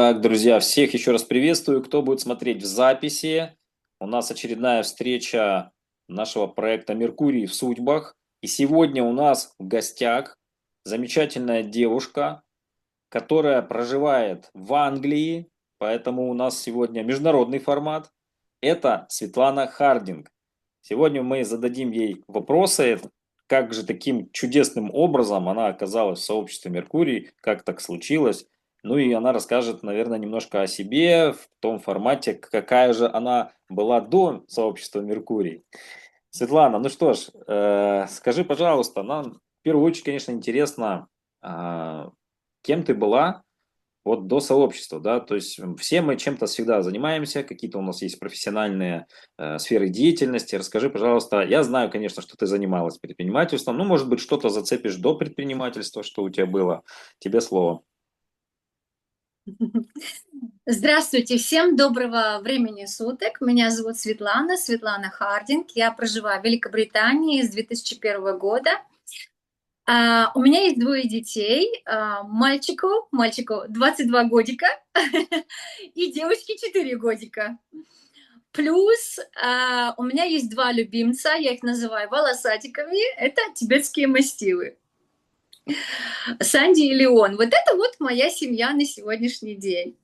Так, друзья, всех еще раз приветствую. Кто будет смотреть в записи? У нас очередная встреча нашего проекта «Меркурий в судьбах». И сегодня у нас в гостях замечательная девушка, которая проживает в Англии, поэтому у нас сегодня международный формат. Это Светлана Хардинг. Сегодня мы зададим ей вопросы, как же таким чудесным образом она оказалась в сообществе Меркурий, как так случилось. Ну и она расскажет, наверное, немножко о себе в том формате, какая же она была до сообщества Меркурий. Светлана, ну что ж, скажи, пожалуйста, нам в первую очередь, конечно, интересно, кем ты была вот до сообщества, да, то есть все мы чем-то всегда занимаемся, какие-то у нас есть профессиональные сферы деятельности. Расскажи, пожалуйста, я знаю, конечно, что ты занималась предпринимательством, ну, может быть, что-то зацепишь до предпринимательства, что у тебя было. Тебе слово. Здравствуйте, всем доброго времени суток. Меня зовут Светлана Хардинг. Я проживаю в Великобритании с 2001 года. У меня есть двое детей. Мальчику 22 годика и девочке 4 годика. Плюс у меня есть два любимца, я их называю волосатиками. Это тибетские мастилы. Санди и Леон. Вот это вот моя семья на сегодняшний день.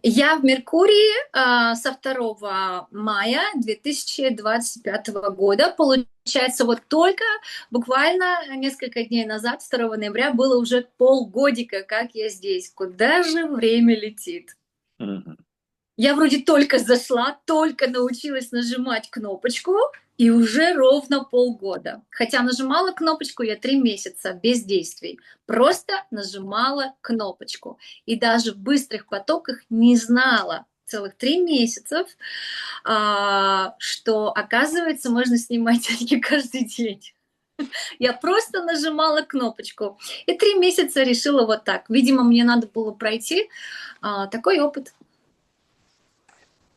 Я в Меркурии со 2 мая 2025 года. Получается, вот только буквально несколько дней назад, 2 ноября, было уже полгодика, как я здесь. Куда же время летит? Мгм. Я вроде только зашла, только научилась нажимать кнопочку, и уже ровно полгода. Хотя нажимала кнопочку я 3 месяца без действий. Просто нажимала кнопочку. И даже в быстрых потоках не знала целых 3 месяцев, что, оказывается, можно снимать деньги каждый день. Я просто нажимала кнопочку. И 3 месяца решила вот так. Видимо, мне надо было пройти такой опыт.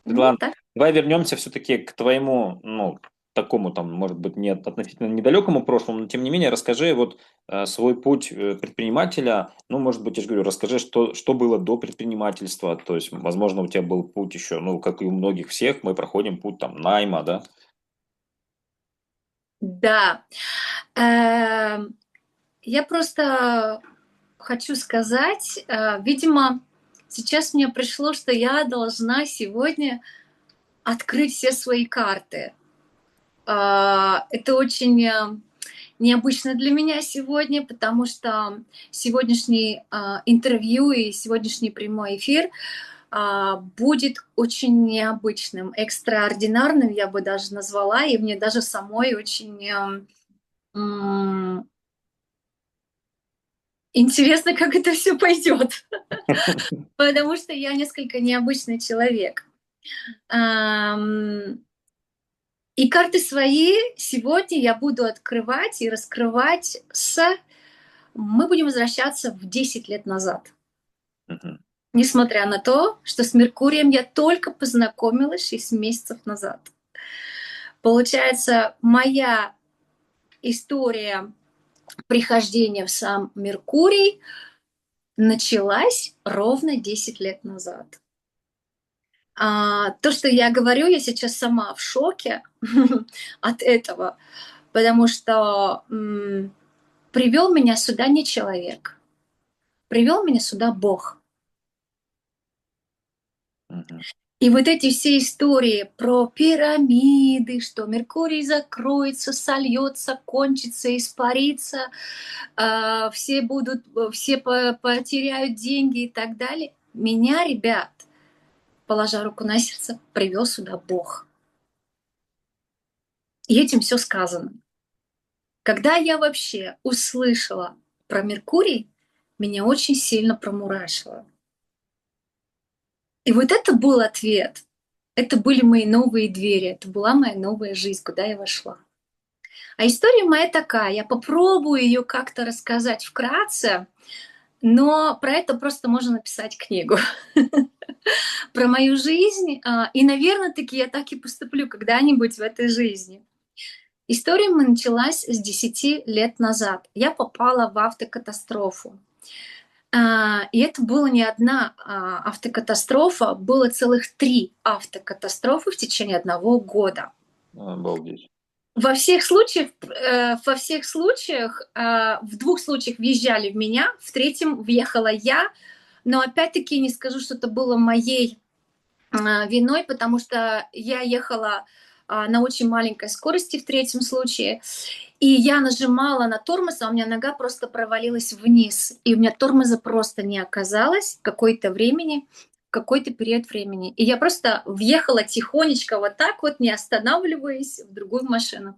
Ну, Светлана, так. давай вернемся все-таки к твоему, ну, такому там, может быть, не относительно недалекому прошлому, но тем не менее расскажи вот свой путь предпринимателя, ну, может быть, я же говорю, расскажи, что было до предпринимательства, то есть, возможно, у тебя был путь еще, ну, как и у многих всех, мы проходим путь там найма, да? Да. Эм, Я просто хочу сказать, видимо, сейчас мне пришло, что я должна сегодня открыть все свои карты. Это очень необычно для меня сегодня, потому что сегодняшний интервью и сегодняшний прямой эфир будет очень необычным, экстраординарным, я бы даже назвала, и мне даже самой очень интересно, как это все пойдет, потому что я несколько необычный человек. И карты свои сегодня я буду открывать и раскрывать Мы будем возвращаться в 10 лет назад. Мгм. Несмотря на то, что с Меркурием я только познакомилась 6 месяцев назад. Получается, моя история прихождения в сам Меркурий началась ровно 10 лет назад. То, что я говорю, я сейчас сама в шоке от этого, потому что привел меня сюда не человек, привел меня сюда Бог. Мгм. И вот эти все истории про пирамиды, что Меркурий закроется, сольется, кончится, испарится, все потеряют деньги и так далее. Меня, ребят, положа руку на сердце, привел сюда Бог. И этим все сказано. Когда я вообще услышала про Меркурий, меня очень сильно промурашило. И вот это был ответ. Это были мои новые двери, это была моя новая жизнь, куда я вошла. А история моя такая, я попробую ее как-то рассказать вкратце, но про это просто можно написать книгу. Про мою жизнь, и, наверное, таки я так и поступлю когда-нибудь в этой жизни. История моя началась с 10 лет назад. Я попала в автокатастрофу. И это была не одна автокатастрофа, было целых 3 автокатастрофы в течение 1 года. Обалдеть. Во всех случаях, в 2 случаях въезжали в меня, в 3-м въехала я. Но опять-таки не скажу, что это было моей виной, потому что я ехала на очень маленькой скорости в 3-м случае, и я нажимала на тормоз, а у меня нога просто провалилась вниз, и у меня тормоза просто не оказалось какое-то времени, какой-то период времени. И я просто въехала тихонечко вот так вот, не останавливаясь, в другую машину.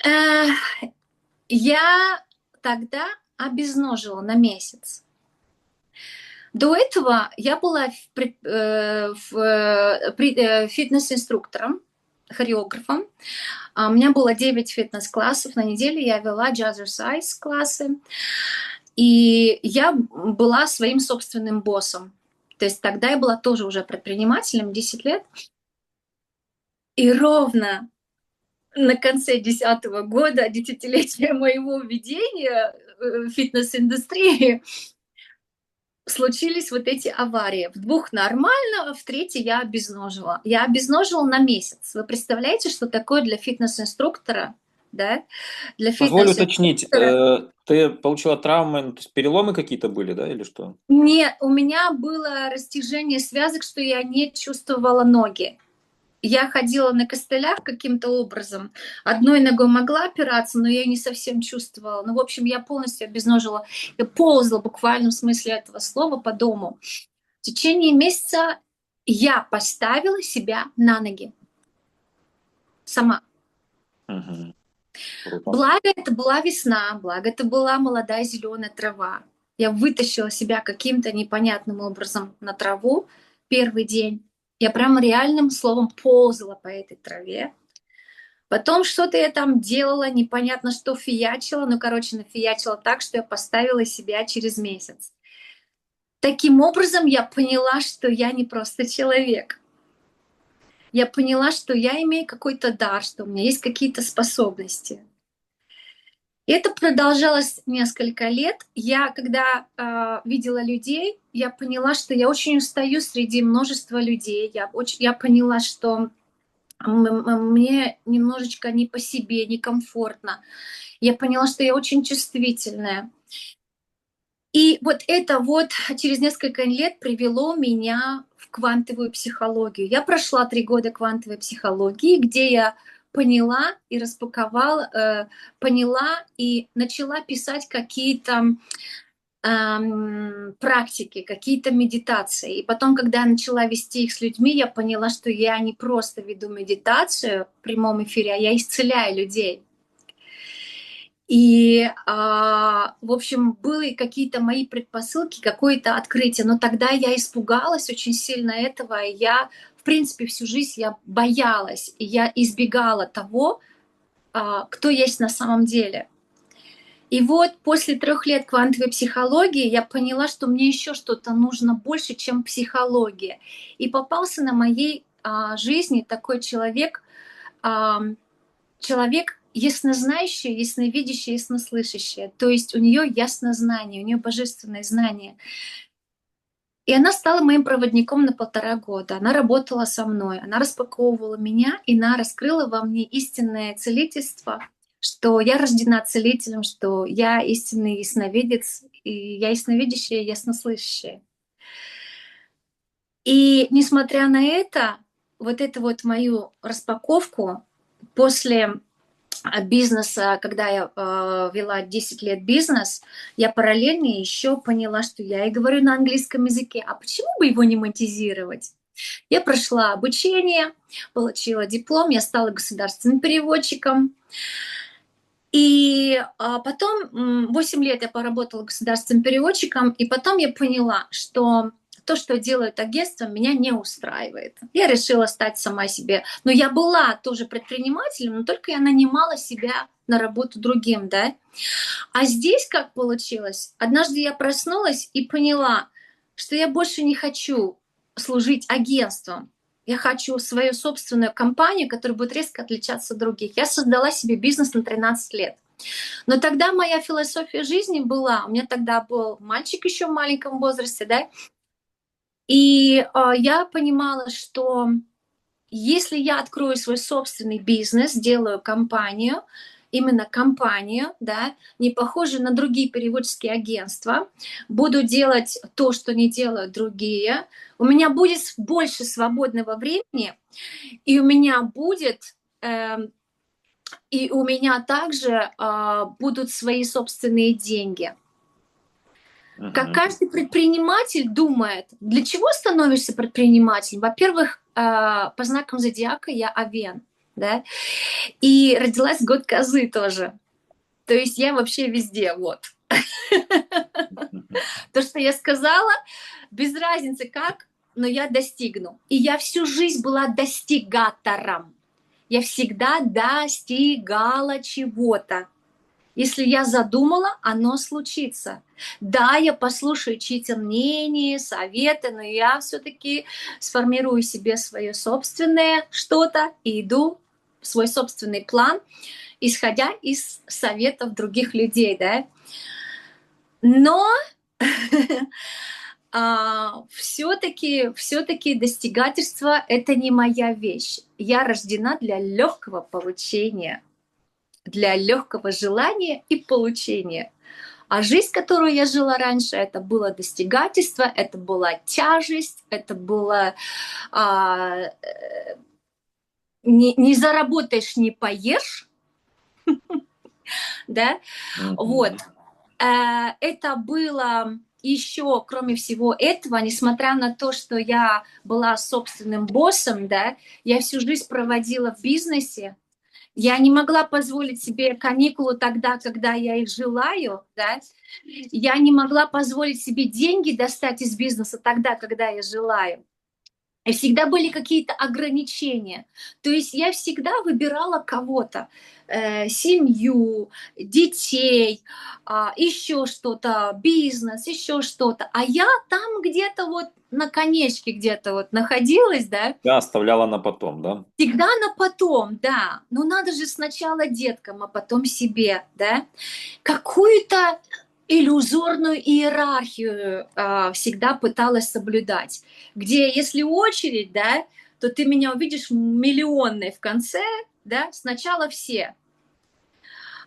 Э, Я тогда обезножила на месяц. До этого я была фитнес-инструктором, хореографом. У меня было 9 фитнес-классов на неделю, я вела jazzercise классы. И я была своим собственным боссом. То есть тогда я была тоже уже предпринимателем, 10 лет. И ровно на конце 10-го года, десятилетия моего ведения фитнес-индустрии, случились вот эти аварии. В 2 нормально, а в 3-й я обезножила. Я обезножила на месяц. Вы представляете, что такое для фитнес-инструктора? Да? Для Позволь уточнить, фитнес-инструктора. ты получила травмы, то есть переломы какие-то были, да, или что? Нет, у меня было растяжение связок, что я не чувствовала ноги. Я ходила на костылях каким-то образом. Одной ногой могла опираться, но я не совсем чувствовала. Ну, в общем, я полностью обезножила. Я ползала в буквальном смысле этого слова по дому. В течение месяца я поставила себя на ноги сама. Мгм. Круто. Благо это была весна, благо это была молодая зеленая трава. Я вытащила себя каким-то непонятным образом на траву первый день. Я прям реальным словом ползала по этой траве. Потом что-то я там делала, непонятно что фиячила. Ну, короче, нафиячила так, что я поставила себя через месяц. Таким образом, я поняла, что я не просто человек. Я поняла, что я имею какой-то дар, что у меня есть какие-то способности. И это продолжалось несколько лет. Я, когда видела людей, я поняла, что я очень устаю среди множества людей. Я поняла, что мне немножечко не по себе, некомфортно. Я поняла, что я очень чувствительная. И вот это вот через несколько лет привело меня в квантовую психологию. Я прошла 3 года квантовой психологии, где я поняла и распаковала, поняла и начала писать какие-то практики, какие-то медитации. И потом, когда я начала вести их с людьми, я поняла, что я не просто веду медитацию в прямом эфире, а я исцеляю людей. И, в общем, были какие-то мои предпосылки, какое-то открытие. Но тогда я испугалась очень сильно этого. И я, в принципе, всю жизнь я боялась, и я избегала того, кто есть на самом деле. И вот после 3 лет квантовой психологии я поняла, что мне еще что-то нужно больше, чем психология. И попался на моей жизни такой человек, человек яснознающий, ясновидящий, яснослышащий. То есть у нее яснознание, у нее божественное знание. И она стала моим проводником на 1,5 года. Она работала со мной, она распаковывала меня, и она раскрыла во мне истинное целительство, что я рождена целителем, что я истинный ясновидец, и я ясновидящая, яснослышащая. И несмотря на это, вот эту вот мою распаковку после бизнеса, когда я вела 10 лет бизнес, я параллельно еще поняла, что я и говорю на английском языке, а почему бы его не монетизировать? Я прошла обучение, получила диплом, я стала государственным переводчиком. И потом 8 лет я поработала государственным переводчиком, и потом я поняла, что то, что делает агентство, меня не устраивает. Я решила стать сама себе. Но я была тоже предпринимателем, но только я нанимала себя на работу другим, да. А здесь как получилось? Однажды я проснулась и поняла, что я больше не хочу служить агентством. Я хочу свою собственную компанию, которая будет резко отличаться от других. Я создала себе бизнес на 13 лет. Но тогда моя философия жизни была, у меня тогда был мальчик еще в маленьком возрасте, да, и я понимала, что если я открою свой собственный бизнес, сделаю компанию, именно компанию, да, не похожую на другие переводческие агентства, буду делать то, что не делают другие, у меня будет больше свободного времени, и у меня будет, и у меня также будут свои собственные деньги. Как каждый предприниматель думает, для чего становишься предпринимателем? Во-первых, по знакам зодиака я Овен, да, и родилась в год Козы тоже. То есть я вообще везде, вот. То, что я сказала, без разницы как, но я достигну. И я всю жизнь была достигатором. Я всегда достигала чего-то. Если я задумала, оно случится. Да, я послушаю чьи-то мнения, советы, но я все-таки сформирую себе свое собственное что-то и иду в свой собственный план, исходя из советов других людей, да. Но все-таки достигательство — это не моя вещь. Я рождена для легкого получения, для легкого желания и получения. А жизнь, которую я жила раньше, это было достигательство, это была тяжесть, это было не заработаешь, не поешь, да, вот. Это было еще, кроме всего этого, несмотря на то, что я была собственным боссом, да, я всю жизнь проводила в бизнесе. Я не могла позволить себе каникулы тогда, когда я их желаю, да. Я не могла позволить себе деньги достать из бизнеса тогда, когда я желаю. И всегда были какие-то ограничения. То есть я всегда выбирала кого-то, семью, детей, еще что-то, бизнес, еще что-то. А я там где-то вот на конечке где-то вот находилась, да. Я оставляла на потом, да? Всегда на потом, да. Ну надо же сначала деткам, а потом себе, да. Какую-то иллюзорную иерархию всегда пыталась соблюдать, где если очередь, да, то ты меня увидишь миллионной в конце, да, сначала все.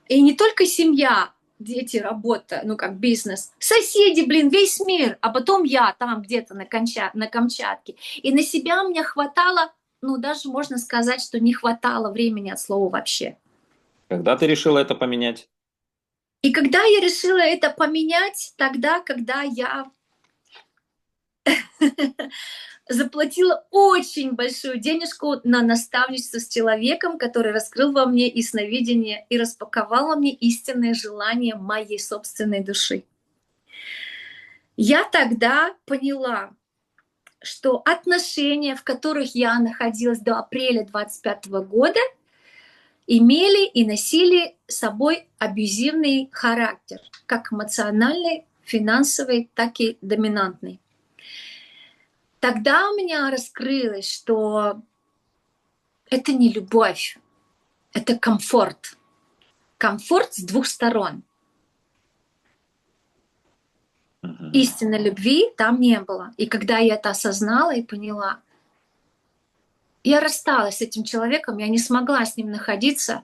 И не только семья, дети, работа, ну как бизнес, соседи, блин, весь мир, а потом я там где-то на Камчатке. И на себя мне хватало, ну даже можно сказать, что не хватало времени от слова вообще. Когда ты решила это поменять? И когда я решила это поменять, тогда, когда я заплатила очень большую денежку на наставничество с человеком, который раскрыл во мне и сновидение, и распаковал во мне истинное желание моей собственной души. Я тогда поняла, что отношения, в которых я находилась до апреля 25 года, имели и носили собой абьюзивный характер, как эмоциональный, финансовый, так и доминантный. Тогда у меня раскрылось, что это не любовь, это комфорт. Комфорт с двух сторон. Истинной любви там не было. И когда я это осознала и поняла, я рассталась с этим человеком, я не смогла с ним находиться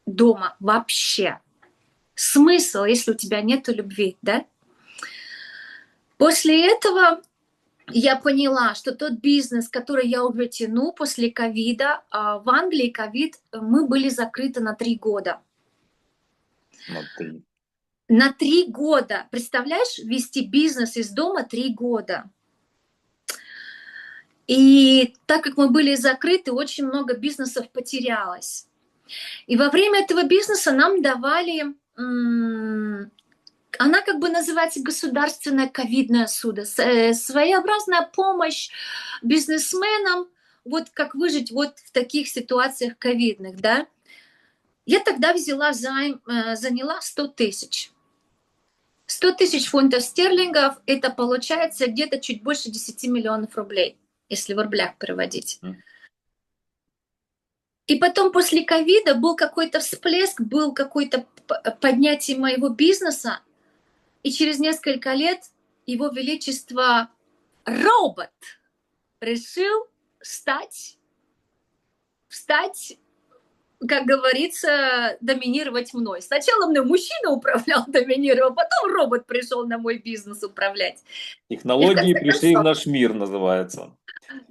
дома вообще. Смысл, если у тебя нет любви, да? После этого я поняла, что тот бизнес, который я уже тяну после ковида, в Англии ковид, мы были закрыты на 3 года. На 3 года. Представляешь, вести бизнес из дома 3 года. И так как мы были закрыты, очень много бизнесов потерялось. И во время этого бизнеса нам давали, она как бы называется государственная ковидная ссуда, своеобразная помощь бизнесменам, вот как выжить вот в таких ситуациях ковидных, да. Я тогда взяла займ, заняла 100 тысяч. 100 тысяч фунтов стерлингов, это получается где-то чуть больше 10 миллионов рублей, если в рублях переводить. И потом после ковида был какой-то всплеск, был какое-то поднятие моего бизнеса, и через несколько лет Его Величество робот решил встать, как говорится, доминировать мной. Сначала мной мужчина управлял, доминировал, потом робот пришел на мой бизнес управлять. И в Технологии конце пришли в концов, наш мир, называется.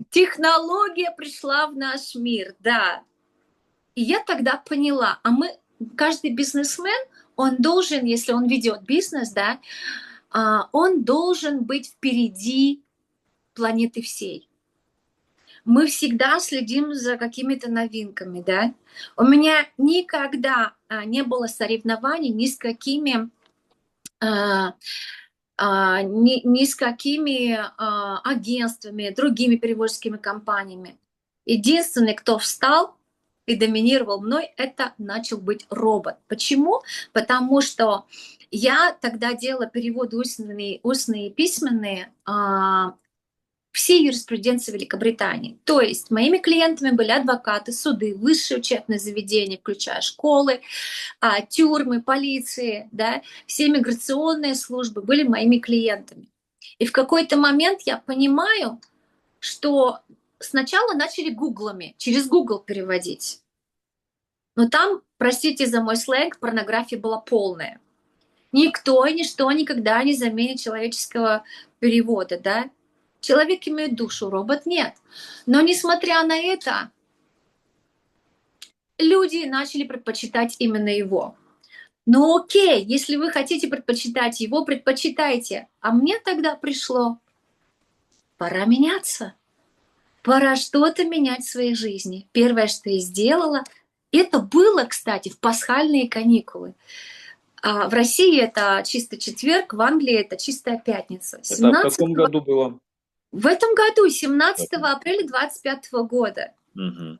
технология пришла в наш мир, да. И я тогда поняла, каждый бизнесмен, он должен, если он ведет бизнес, да, он должен быть впереди планеты всей. Мы всегда следим за какими-то новинками, да. У меня никогда не было соревнований ни с какими ни с какими агентствами, другими перевозческими компаниями. Единственный, кто встал и доминировал мной, это начал быть робот. Почему? Потому что я тогда делала переводы устные и письменные всей юриспруденции Великобритании. То есть моими клиентами были адвокаты, суды, высшие учебные заведения, включая школы, тюрьмы, полиции, да, все миграционные службы были моими клиентами. И в какой-то момент я понимаю, что сначала начали гуглами, через Google переводить. Но там, простите за мой сленг, порнография была полная. Никто и ничто никогда не заменит человеческого перевода, да. Человек имеет душу, робот нет. Но несмотря на это, люди начали предпочитать именно его. Ну окей, если вы хотите предпочитать его, предпочитайте. А мне тогда пришло, пора меняться. Пора что-то менять в своей жизни. Первое, что я сделала, это было, кстати, в пасхальные каникулы. В России это чистый четверг, в Англии это чистая пятница. Это в каком году было? В этом году, 17 апреля 25 года. Угу.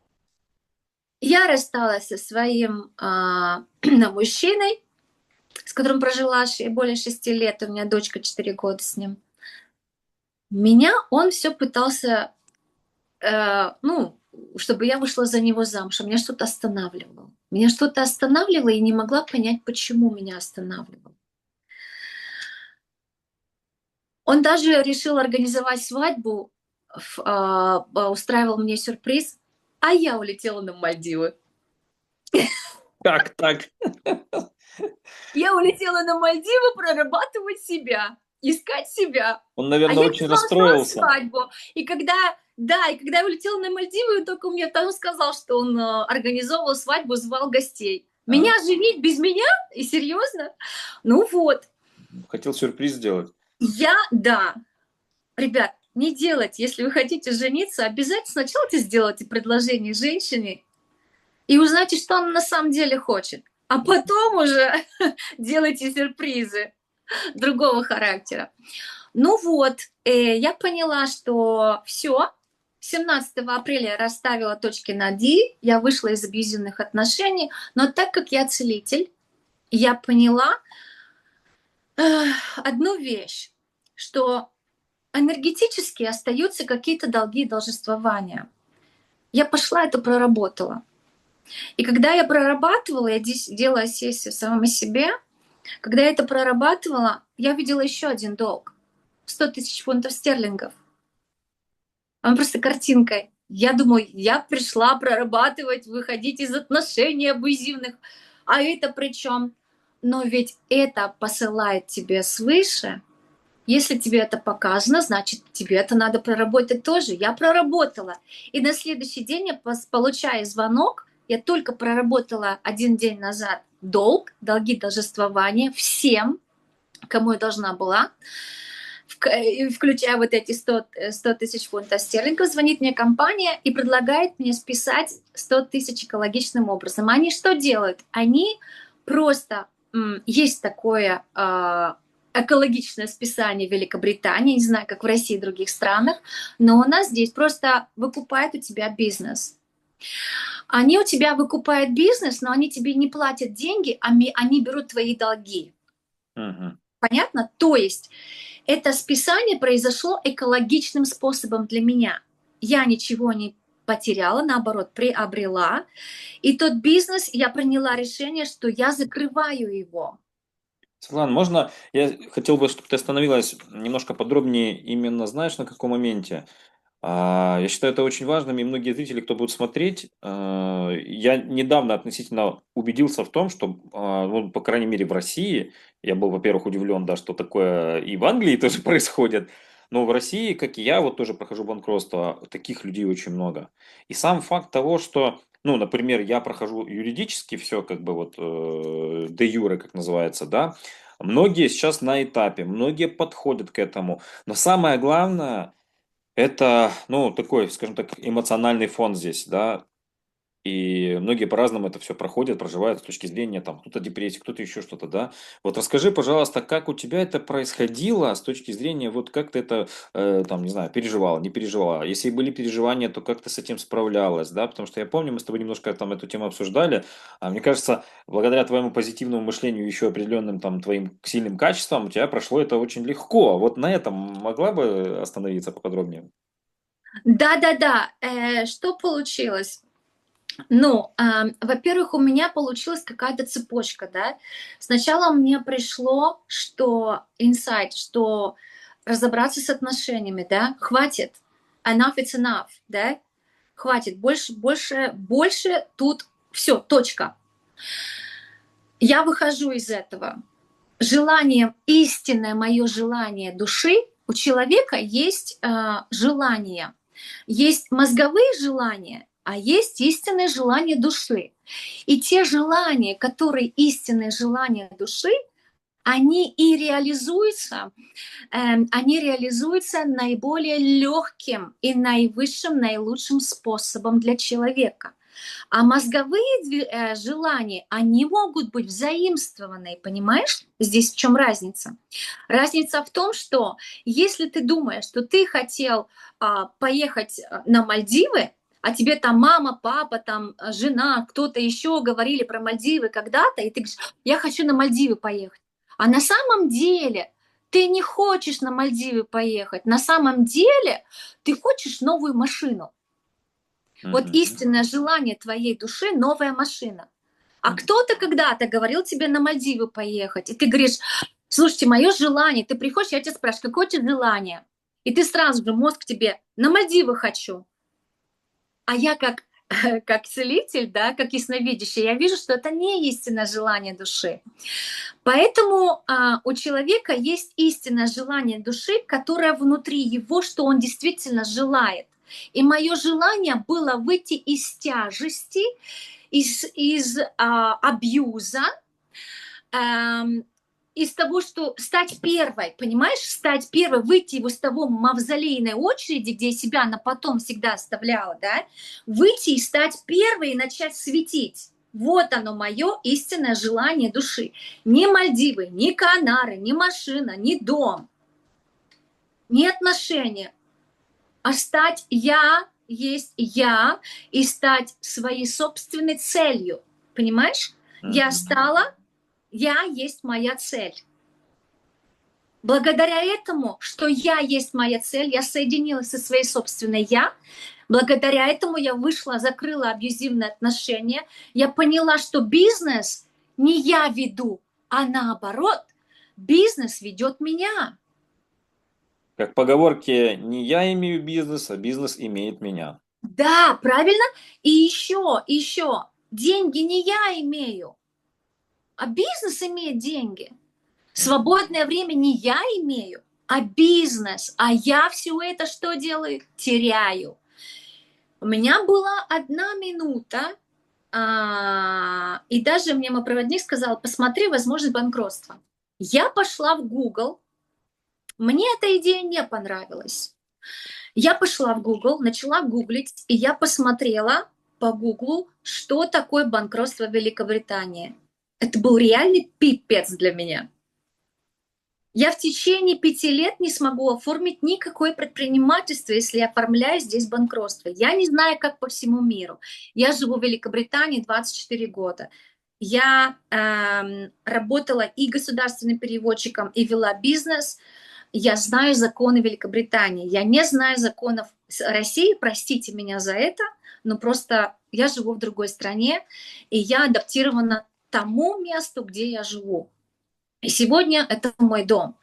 Я рассталась со своим мужчиной, с которым прожила более 6 лет. У меня дочка 4 года с ним. Меня он все пытался, чтобы я вышла за него замуж. А меня что-то останавливало. Меня что-то останавливало, и не могла понять, почему меня останавливало. Он даже решил организовать свадьбу, устраивал мне сюрприз, а я улетела на Мальдивы. Как так? Я улетела на Мальдивы прорабатывать себя, искать себя. Он, наверное, я очень назвала расстроился. свадьбу. И когда я улетела на Мальдивы, только мне там сказал, что он организовывал свадьбу, звал гостей. Меня женить без меня? И серьезно? Ну вот. Хотел сюрприз сделать. Да. Ребят, не делать. Если вы хотите жениться, обязательно сначала сделайте предложение женщине и узнайте, что она на самом деле хочет. А потом уже делайте сюрпризы другого характера. Ну вот, я поняла, что все. 17 апреля я расставила точки над «и», я вышла из абьюзивных отношений, но так как я целитель, я поняла одну вещь, что энергетически остаются какие-то долги и должествования. Я пошла это проработала. И когда я прорабатывала, я здесь делала сессию самой себе, когда я это прорабатывала, я видела еще один долг. 100 тысяч фунтов стерлингов. Он просто картинкой. Я думаю, я пришла прорабатывать, выходить из отношений абьюзивных. А это при чем? Но ведь это посылает тебе свыше. Если тебе это показано, значит, тебе это надо проработать тоже. Я проработала. И на следующий день я получаю звонок. Я только проработала 1 день назад долги должествования всем, кому я должна была, включая вот эти 100 тысяч фунтов стерлингов. Звонит мне компания и предлагает мне списать 100 тысяч экологичным образом. Они что делают? Они просто... Есть такое... экологичное списание в Великобритании, не знаю, как в России и других странах, но у нас здесь просто выкупают у тебя бизнес. Они у тебя выкупают бизнес, но они тебе не платят деньги, они берут твои долги. Угу. Понятно? То есть это списание произошло экологичным способом для меня. Я ничего не потеряла, наоборот, приобрела. И тот бизнес, я приняла решение, что я закрываю его. Светлана, можно, я хотел бы, чтобы ты остановилась немножко подробнее именно, знаешь, на каком моменте? Я считаю это очень важным, и многие зрители, кто будет смотреть, я недавно относительно убедился в том, что, ну, по крайней мере, в России, я был, во-первых, удивлен, да, что такое и в Англии тоже происходит, но в России, как и я, вот тоже прохожу банкротство, таких людей очень много. И сам факт того, что, ну, например, я прохожу юридически все, как бы вот де юре, как называется, да, многие сейчас на этапе, многие подходят к этому, но самое главное, это, ну, такой, скажем так, эмоциональный фон здесь, да, и многие по-разному это все проходят, проживают с точки зрения, там, кто-то депрессия, кто-то еще что-то, да. Вот расскажи, пожалуйста, как у тебя это происходило с точки зрения, вот как ты это, там, не знаю, переживала, не переживала. Если были переживания, то как ты с этим справлялась, да, потому что я помню, мы с тобой немножко там эту тему обсуждали, мне кажется, благодаря твоему позитивному мышлению и еще определенным там твоим сильным качествам у тебя прошло это очень легко. Вот на этом могла бы остановиться поподробнее? Да-да-да, что получилось? Ну, во-первых, у меня получилась какая-то цепочка, да. Сначала мне пришло, что инсайт, что разобраться с отношениями, да, хватит, enough is enough, да, хватит, больше тут все, точка. Я выхожу из этого. Желание, истинное мое желание души, у человека есть желание. Есть мозговые желания, а есть истинное желание души. И те желания, которые истинные желания души, они реализуются наиболее легким и наивысшим, наилучшим способом для человека. А мозговые желания, они могут быть взаимствованы, понимаешь? Здесь в чем разница? Разница в том, что если ты думаешь, что ты хотел поехать на Мальдивы, а тебе там мама, папа, там жена, кто-то еще говорили про Мальдивы когда-то, и ты говоришь, я хочу на Мальдивы поехать. А на самом деле ты не хочешь на Мальдивы поехать. На самом деле ты хочешь новую машину. Вот Мгм. истинное желание твоей души — новая машина. А Мгм. кто-то когда-то говорил тебе на Мальдивы поехать, и ты говоришь, слушайте, мое желание, ты приходишь, я тебя спрашиваю, какое у тебя желание? И ты сразу же, мозг тебе, на Мальдивы хочу. А я как целитель, да, как ясновидящий, я вижу, что это не истинное желание души. Поэтому у человека есть истинное желание души, которое внутри его, что он действительно желает. И мое желание было выйти из тяжести, из абьюза, из того, что стать первой, понимаешь, стать первой, выйти из того мавзолейной очереди, где я себя на потом всегда оставляла, да, выйти и стать первой и начать светить. Вот оно мое истинное желание души. Ни Мальдивы, ни Канары, ни машина, ни дом, ни отношения, а стать я есть я и стать своей собственной целью. Понимаешь? Я Мгм. стала, я есть моя цель. Благодаря этому, что я есть моя цель, я соединилась со своей собственной я. Благодаря этому я вышла, закрыла абьюзивные отношения. Я поняла, что бизнес не я веду, а наоборот, бизнес ведет меня. Как поговорки, не я имею бизнес, а бизнес имеет меня. Да, правильно. И еще, деньги не я имею, а бизнес имеет деньги. Мгм. Свободное время не я имею, а бизнес. А я все это что делаю? Теряю. У меня была 1 минута, и даже мне мой проводник сказал, посмотри возможность банкротства. Я пошла в Google, мне эта идея не понравилась. Я пошла в Google, начала гуглить, и я посмотрела по Гуглу, что такое банкротство в Великобритании. Это был реальный пипец для меня. Я в течение 5 лет не смогу оформить никакое предпринимательство, если я оформляю здесь банкротство. Я не знаю, как по всему миру. Я живу в Великобритании 24 года. Я работала и государственным переводчиком, и вела бизнес. Я знаю законы Великобритании. Я не знаю законов России, простите меня за это, но просто я живу в другой стране, и я адаптирована тому месту, где я живу. И сегодня это мой дом.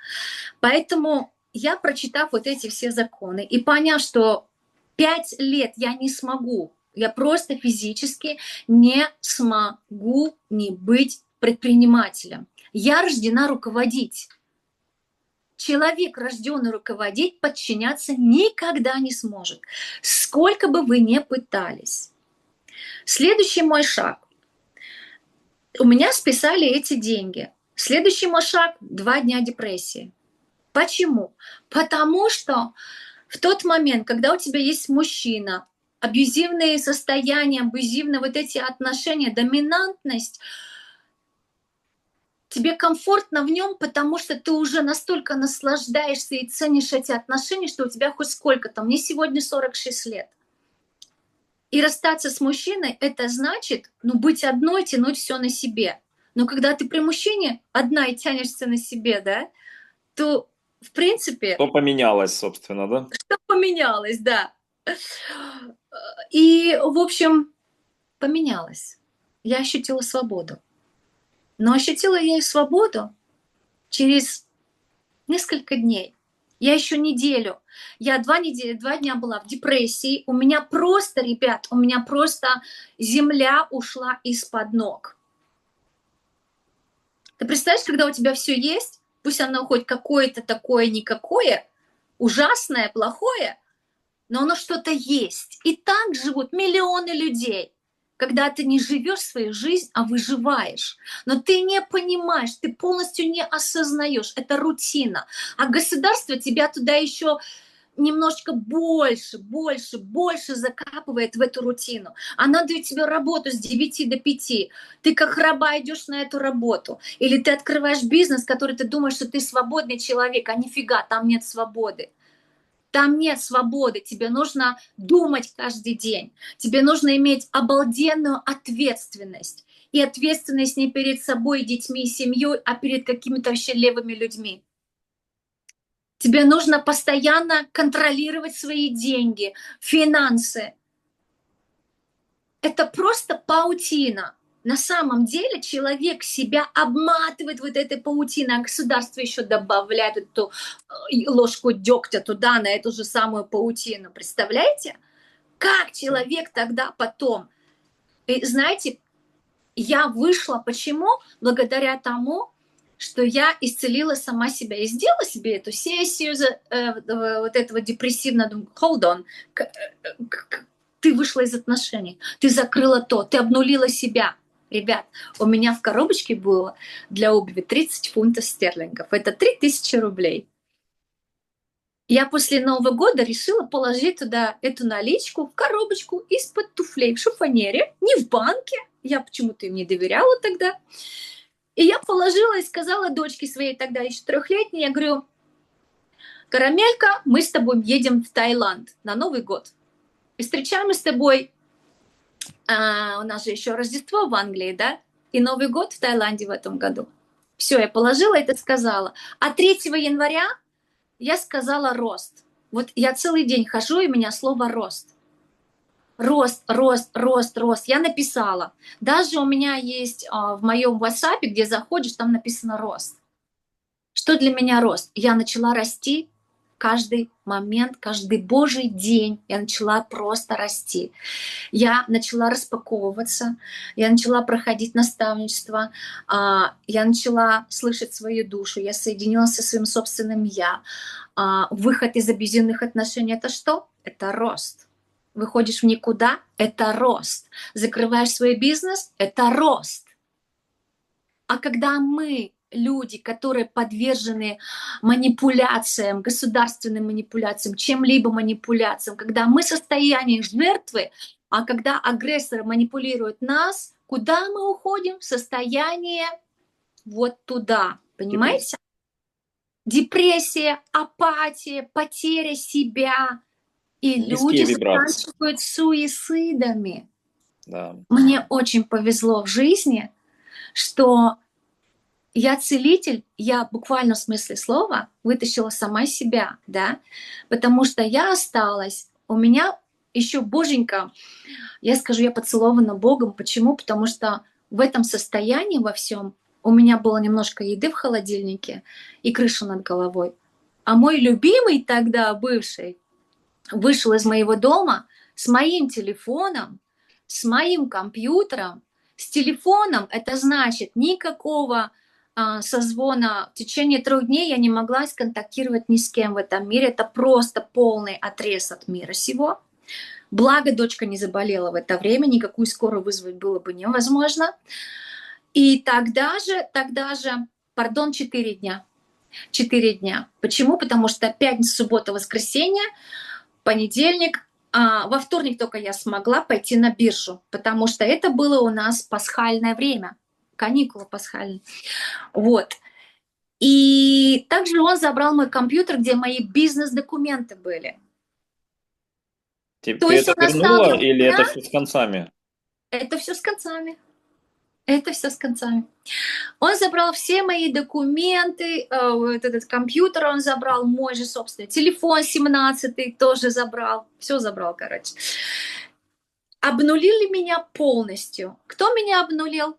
Поэтому я, прочитав вот эти все законы и поняв, что 5 лет я не смогу, я просто физически не смогу не быть предпринимателем. Я рождена руководить. Человек, рожденный руководить, подчиняться никогда не сможет, сколько бы вы ни пытались. Следующий мой шаг. У меня списали эти деньги. Следующий мой шаг – 2 дня депрессии. Почему? Потому что в тот момент, когда у тебя есть мужчина, абьюзивные состояния, абьюзивные вот эти отношения, доминантность, тебе комфортно в нем, потому что ты уже настолько наслаждаешься и ценишь эти отношения, что у тебя хоть сколько-то. Мне сегодня 46 лет. И расстаться с мужчиной – это значит, быть одной, тянуть все на себе. Но когда ты при мужчине одна и тянешься на себе, да, то, в принципе… Что поменялось, собственно, да? Что поменялось, да. И, в общем, поменялось. Я ощутила свободу. Но ощутила я и свободу через несколько дней. Я еще неделю. Я 2 дня была в депрессии. У меня просто, ребят, земля ушла из-под ног. Ты представляешь, когда у тебя все есть, пусть оно хоть какое-то такое никакое, ужасное, плохое, но оно что-то есть. И так живут миллионы людей, когда ты не живешь свою жизнь, а выживаешь. Но ты не понимаешь, ты полностью не осознаешь. Это рутина. А государство тебя туда еще немножечко больше закапывает в эту рутину. Она дает тебе работу с 9 до 5. Ты как раба идешь на эту работу. Или ты открываешь бизнес, который ты думаешь, что ты свободный человек, а нифига, там нет свободы. Там нет свободы, тебе нужно думать каждый день, тебе нужно иметь обалденную ответственность. И ответственность не перед собой, детьми и семьей, а перед какими-то вообще левыми людьми. Тебе нужно постоянно контролировать свои деньги, финансы. Это просто паутина. На самом деле человек себя обматывает вот этой паутиной, а государство еще добавляет эту ложку дегтя туда, на эту же самую паутину. Представляете? Как человек тогда потом? И знаете, я вышла, почему? Благодаря тому, что я исцелила сама себя. И сделала себе эту сессию вот этого депрессивного, думаю, hold on, ты вышла из отношений, ты закрыла то, ты обнулила себя. Ребят, у меня в коробочке было для обуви 30 фунтов стерлингов. Это 3000 рублей. Я после Нового года решила положить туда эту наличку в коробочку из-под туфлей в шифонере, не в банке. Я почему-то им не доверяла тогда. И я положила и сказала дочке своей, тогда еще 3-летней, я говорю, Карамелька, мы с тобой едем в Таиланд на Новый год. И встречаем мы с тобой, у нас же еще Рождество в Англии, да? И Новый год в Таиланде в этом году. Все, я положила это, сказала. А 3 января я сказала рост. Вот я целый день хожу, и у меня слово рост. Рост. Я написала. Даже у меня есть в моем WhatsApp, где заходишь, там написано рост. Что для меня рост? Я начала расти каждый момент, каждый божий день. Я начала просто расти. Я начала распаковываться, я начала проходить наставничество, я начала слышать свою душу, я соединилась со своим собственным «я». Выход из абьюзивных отношений – это что? Это рост. Выходишь в никуда – это рост. Закрываешь свой бизнес – это рост. А когда мы, люди, которые подвержены манипуляциям, государственным манипуляциям, чем-либо манипуляциям, когда мы в состоянии жертвы, а когда агрессор манипулирует нас, куда мы уходим? В состояние вот туда. Понимаете? Депрессия, апатия, потеря себя. И люди Низкие вибрации. заканчивают суицидами. Да. Мне очень повезло в жизни, что я целитель, я буквально в смысле слова вытащила сама себя, да, потому что я осталась у меня еще боженька, я скажу, я поцелована Богом. Почему? Потому что в этом состоянии во всем у меня было немножко еды в холодильнике и крыша над головой. А мой любимый тогда, бывший, вышел из моего дома с моим телефоном, с моим компьютером. С телефоном это значит никакого созвона. В течение 3 дней я не могла сконтактировать ни с кем в этом мире. Это просто полный отрез от мира сего. Благо, дочка не заболела в это время, никакую скорую вызвать было бы невозможно. И тогда же, пардон, 4 дня. 4 дня. Почему? Потому что пятница, суббота, воскресенье, понедельник, во вторник только я смогла пойти на биржу, потому что это было у нас пасхальное время, каникулы пасхальные. Вот. И также он забрал мой компьютер, где мои бизнес-документы были. Ты, То ты есть это он вернула оставил или меня, это все с концами? это все с концами. Это все с концами. Он забрал все мои документы, вот этот компьютер он забрал, мой же собственный, телефон 17-й тоже забрал, все забрал, короче. Обнулили меня полностью. Кто меня обнулил?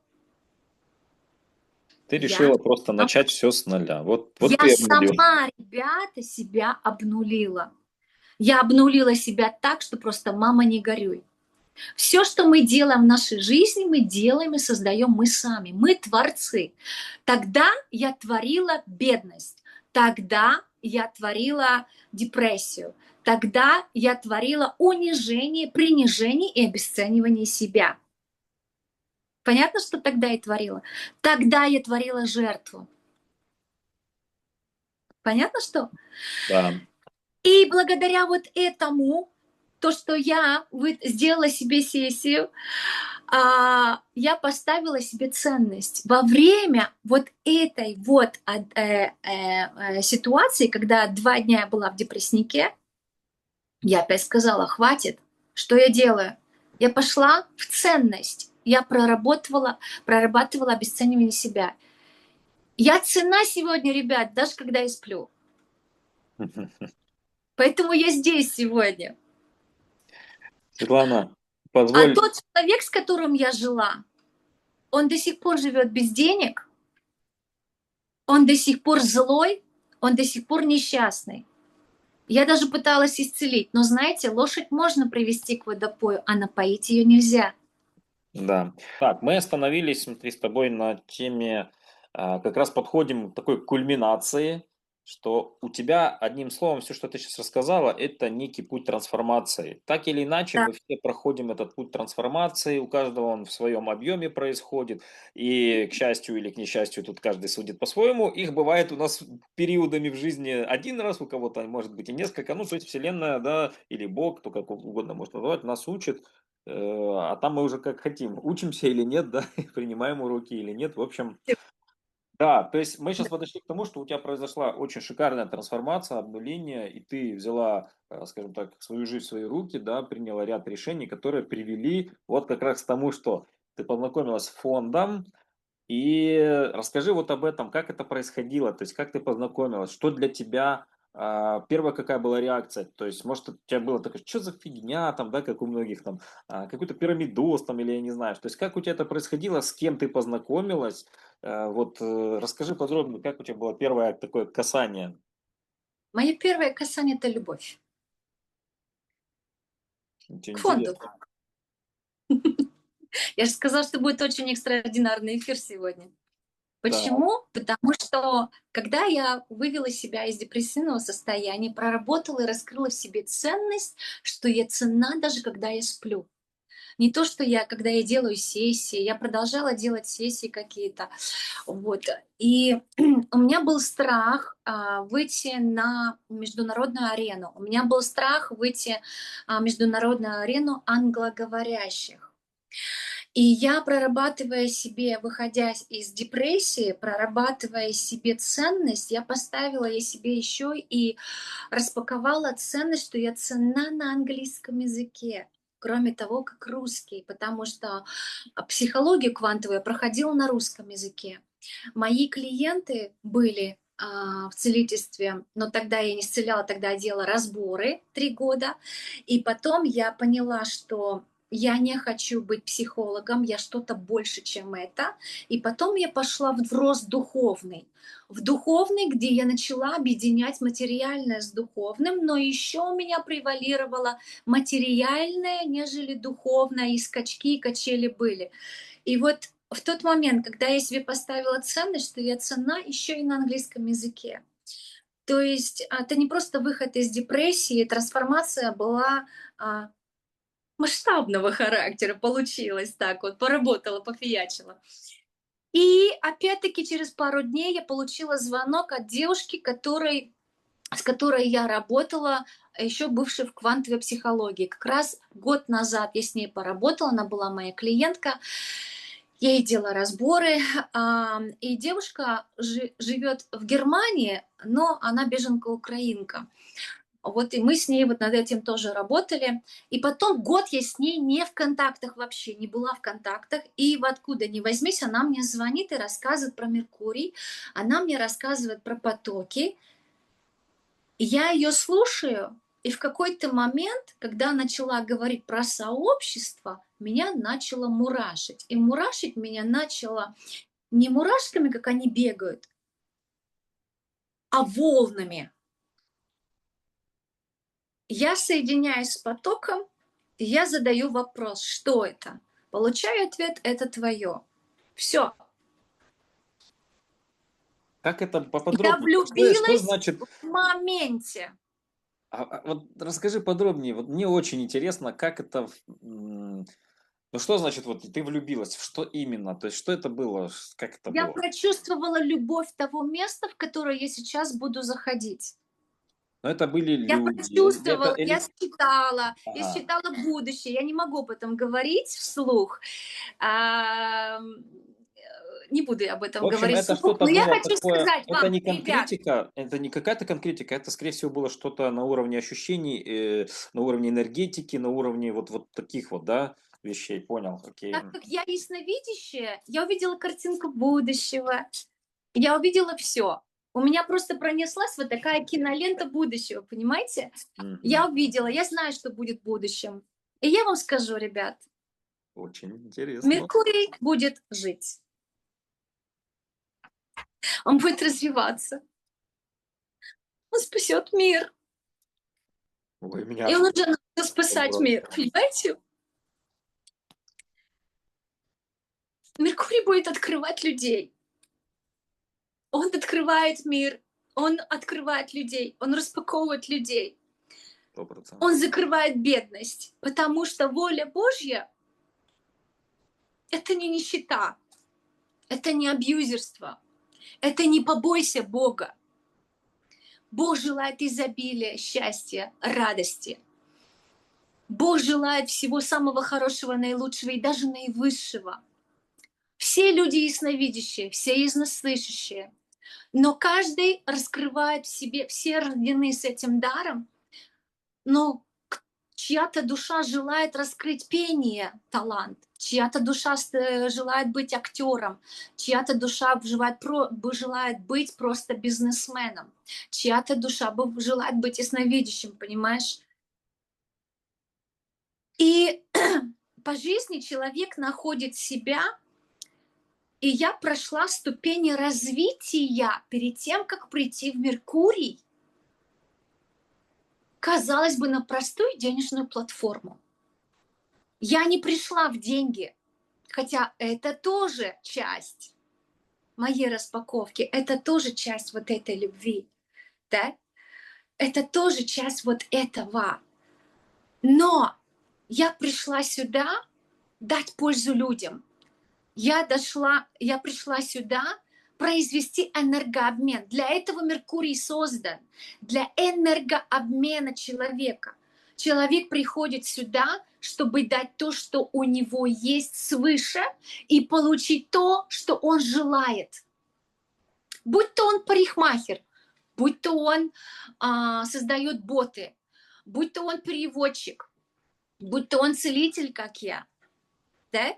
Ты Я. решила просто начать все с нуля. Вот Я ты обнулил. сама, ребята, себя обнулила. Я обнулила себя так, что просто мама не горюй. Все, что мы делаем в нашей жизни, мы делаем и создаем мы сами. Мы творцы. Тогда я творила бедность. Тогда я творила депрессию. Тогда я творила унижение, принижение и обесценивание себя. Понятно, что тогда я творила? Тогда я творила жертву. Понятно, что? Да. И благодаря вот этому, то, что я сделала себе сессию, я поставила себе ценность. Во время вот этой вот ситуации, когда 2 дня я была в депресснике, я опять сказала, хватит, что я делаю? Я пошла в ценность. Я прорабатывала обесценивание себя. Я цена сегодня, ребят, даже когда я сплю. Поэтому я здесь сегодня. Светлана, А позволь. тот человек, с которым я жила, он до сих пор живет без денег, он до сих пор злой, он до сих пор несчастный. Я даже пыталась исцелить, но знаете, лошадь можно привести к водопою, а напоить ее нельзя. Да. Так, мы остановились, смотри, с тобой на теме, как раз подходим к такой кульминации, что у тебя, одним словом, все, что ты сейчас рассказала, это некий путь трансформации. Так или иначе, Да. мы все проходим этот путь трансформации, у каждого он в своем объеме происходит, и, к счастью или к несчастью, тут каждый судит по-своему. Их бывает у нас периодами в жизни один раз, у кого-то, может быть, и несколько. Ну, то есть Вселенная, да, или Бог, кто как угодно может назвать, нас учит. А там мы уже как хотим, учимся или нет, да, принимаем уроки или нет. В общем, да, то есть мы сейчас подошли к тому, что у тебя произошла очень шикарная трансформация, обнуление, и ты взяла, скажем так, свою жизнь в свои руки, да, приняла ряд решений, которые привели вот как раз к тому, что ты познакомилась с фондом, и расскажи вот об этом, как это происходило, то есть как ты познакомилась, что для тебя, первая какая была реакция, то есть может у тебя было такое, что за фигня там, да, как у многих там, какой-то пирамидос там или я не знаю, то есть как у тебя это происходило, с кем ты познакомилась, вот расскажи подробно, как у тебя было первое такое касание. Мое первое касание — это любовь Ничего к фонду. интересного. Я же сказала, что будет очень экстраординарный эфир сегодня. Так. Почему? Потому что когда я вывела себя из депрессивного состояния, проработала и раскрыла в себе ценность, что я ценна даже когда я сплю. Не то, что я, когда я делаю сессии, я продолжала делать сессии какие-то. Вот. И у меня был страх выйти на международную арену. У меня был страх выйти на международную арену англоговорящих. И я, прорабатывая себе, выходя из депрессии, прорабатывая себе ценность, я поставила я себе еще и распаковала ценность, что я ценна на английском языке, кроме того, как русский, потому что психологию квантовую я проходила на русском языке. Мои клиенты были в целительстве, но тогда я не исцеляла, тогда я делала разборы 3 года. И потом я поняла, что я не хочу быть психологом, я что-то больше, чем это. И потом я пошла в рост духовный. В духовный, где я начала объединять материальное с духовным, но еще у меня превалировало материальное, нежели духовное, и скачки, и качели были. И вот в тот момент, когда я себе поставила ценность, что я ценна еще и на английском языке. То есть это не просто выход из депрессии, трансформация была масштабного характера, получилось так вот, поработала, пофиячила. И опять-таки через пару дней я получила звонок от девушки, с которой я работала, еще бывшей в квантовой психологии. Как раз год назад я с ней поработала, она была моя клиентка. Я ей делала разборы, и девушка живет в Германии, но она беженка-украинка. Вот и мы с ней вот над этим тоже работали. И потом год я с ней не в контактах вообще, не была в контактах. И откуда ни возьмись, она мне звонит и рассказывает про Меркурий. Она мне рассказывает про потоки. Я ее слушаю, и в какой-то момент, когда начала говорить про сообщество, меня начало мурашить. И мурашить меня начало не мурашками, как они бегают, а волнами. Я соединяюсь с потоком, и я задаю вопрос, что это? Получаю ответ, это твое. Все. Как это Я поподробнее? Что влюбилась значит? в моменте. Вот расскажи подробнее. Вот мне очень интересно, как это. Ну что значит, вот ты влюбилась? В что именно? То есть, что это было? Как это Я было? прочувствовала любовь того места, в которое я сейчас буду заходить. Ну, это были Я люди. Это прочувствовала, или. я Ага. считала будущее. Я не могу об этом говорить вслух. Не буду я об В этом общем, говорить это вслух, что-то но я было хочу такое. сказать Это вам, не ребят, конкретика, это не какая-то конкретика, это, скорее всего, было что-то на уровне ощущений, на уровне энергетики, на уровне вот таких вот, да, вещей. Понял, окей. так как я ясновидящая, я увидела картинку будущего, я увидела все. У меня просто пронеслась вот такая кинолента будущего, понимаете? Я Мгм. увидела, я знаю, что будет в будущем. И я вам скажу, ребят, Очень интересно. Меркурий будет жить, он будет развиваться, он спасет мир. Ой, меня И аж он уже начал спасать пробрало. мир, понимаете? Меркурий будет открывать людей. Он открывает мир, он открывает людей, он распаковывает людей. Он 100%. закрывает бедность, потому что воля Божья — это не нищета, это не абьюзерство, это не побойся Бога. Бог желает изобилия, счастья, радости. Бог желает всего самого хорошего, наилучшего и даже наивысшего. Все люди ясновидящие, все яснослышащие, но каждый раскрывает в себе, все рождены с этим даром, но чья-то душа желает раскрыть пение, талант, чья-то душа желает быть актером, чья-то душа желает быть просто бизнесменом, чья-то душа желает быть ясновидящим, понимаешь? И по жизни человек находит себя, и я прошла ступени развития перед тем, как прийти в Меркурий, казалось бы, на простую денежную платформу. Я не пришла в деньги, хотя это тоже часть моей распаковки, это тоже часть вот этой любви, да? Это тоже часть вот этого. Но я пришла сюда дать пользу людям. Я пришла сюда произвести энергообмен. Для этого Меркурий создан, для энергообмена человека. Человек приходит сюда, чтобы дать то, что у него есть свыше, и получить то, что он желает. Будь то он парикмахер, будь то он создает боты, будь то он переводчик, будь то он целитель, как я. Да?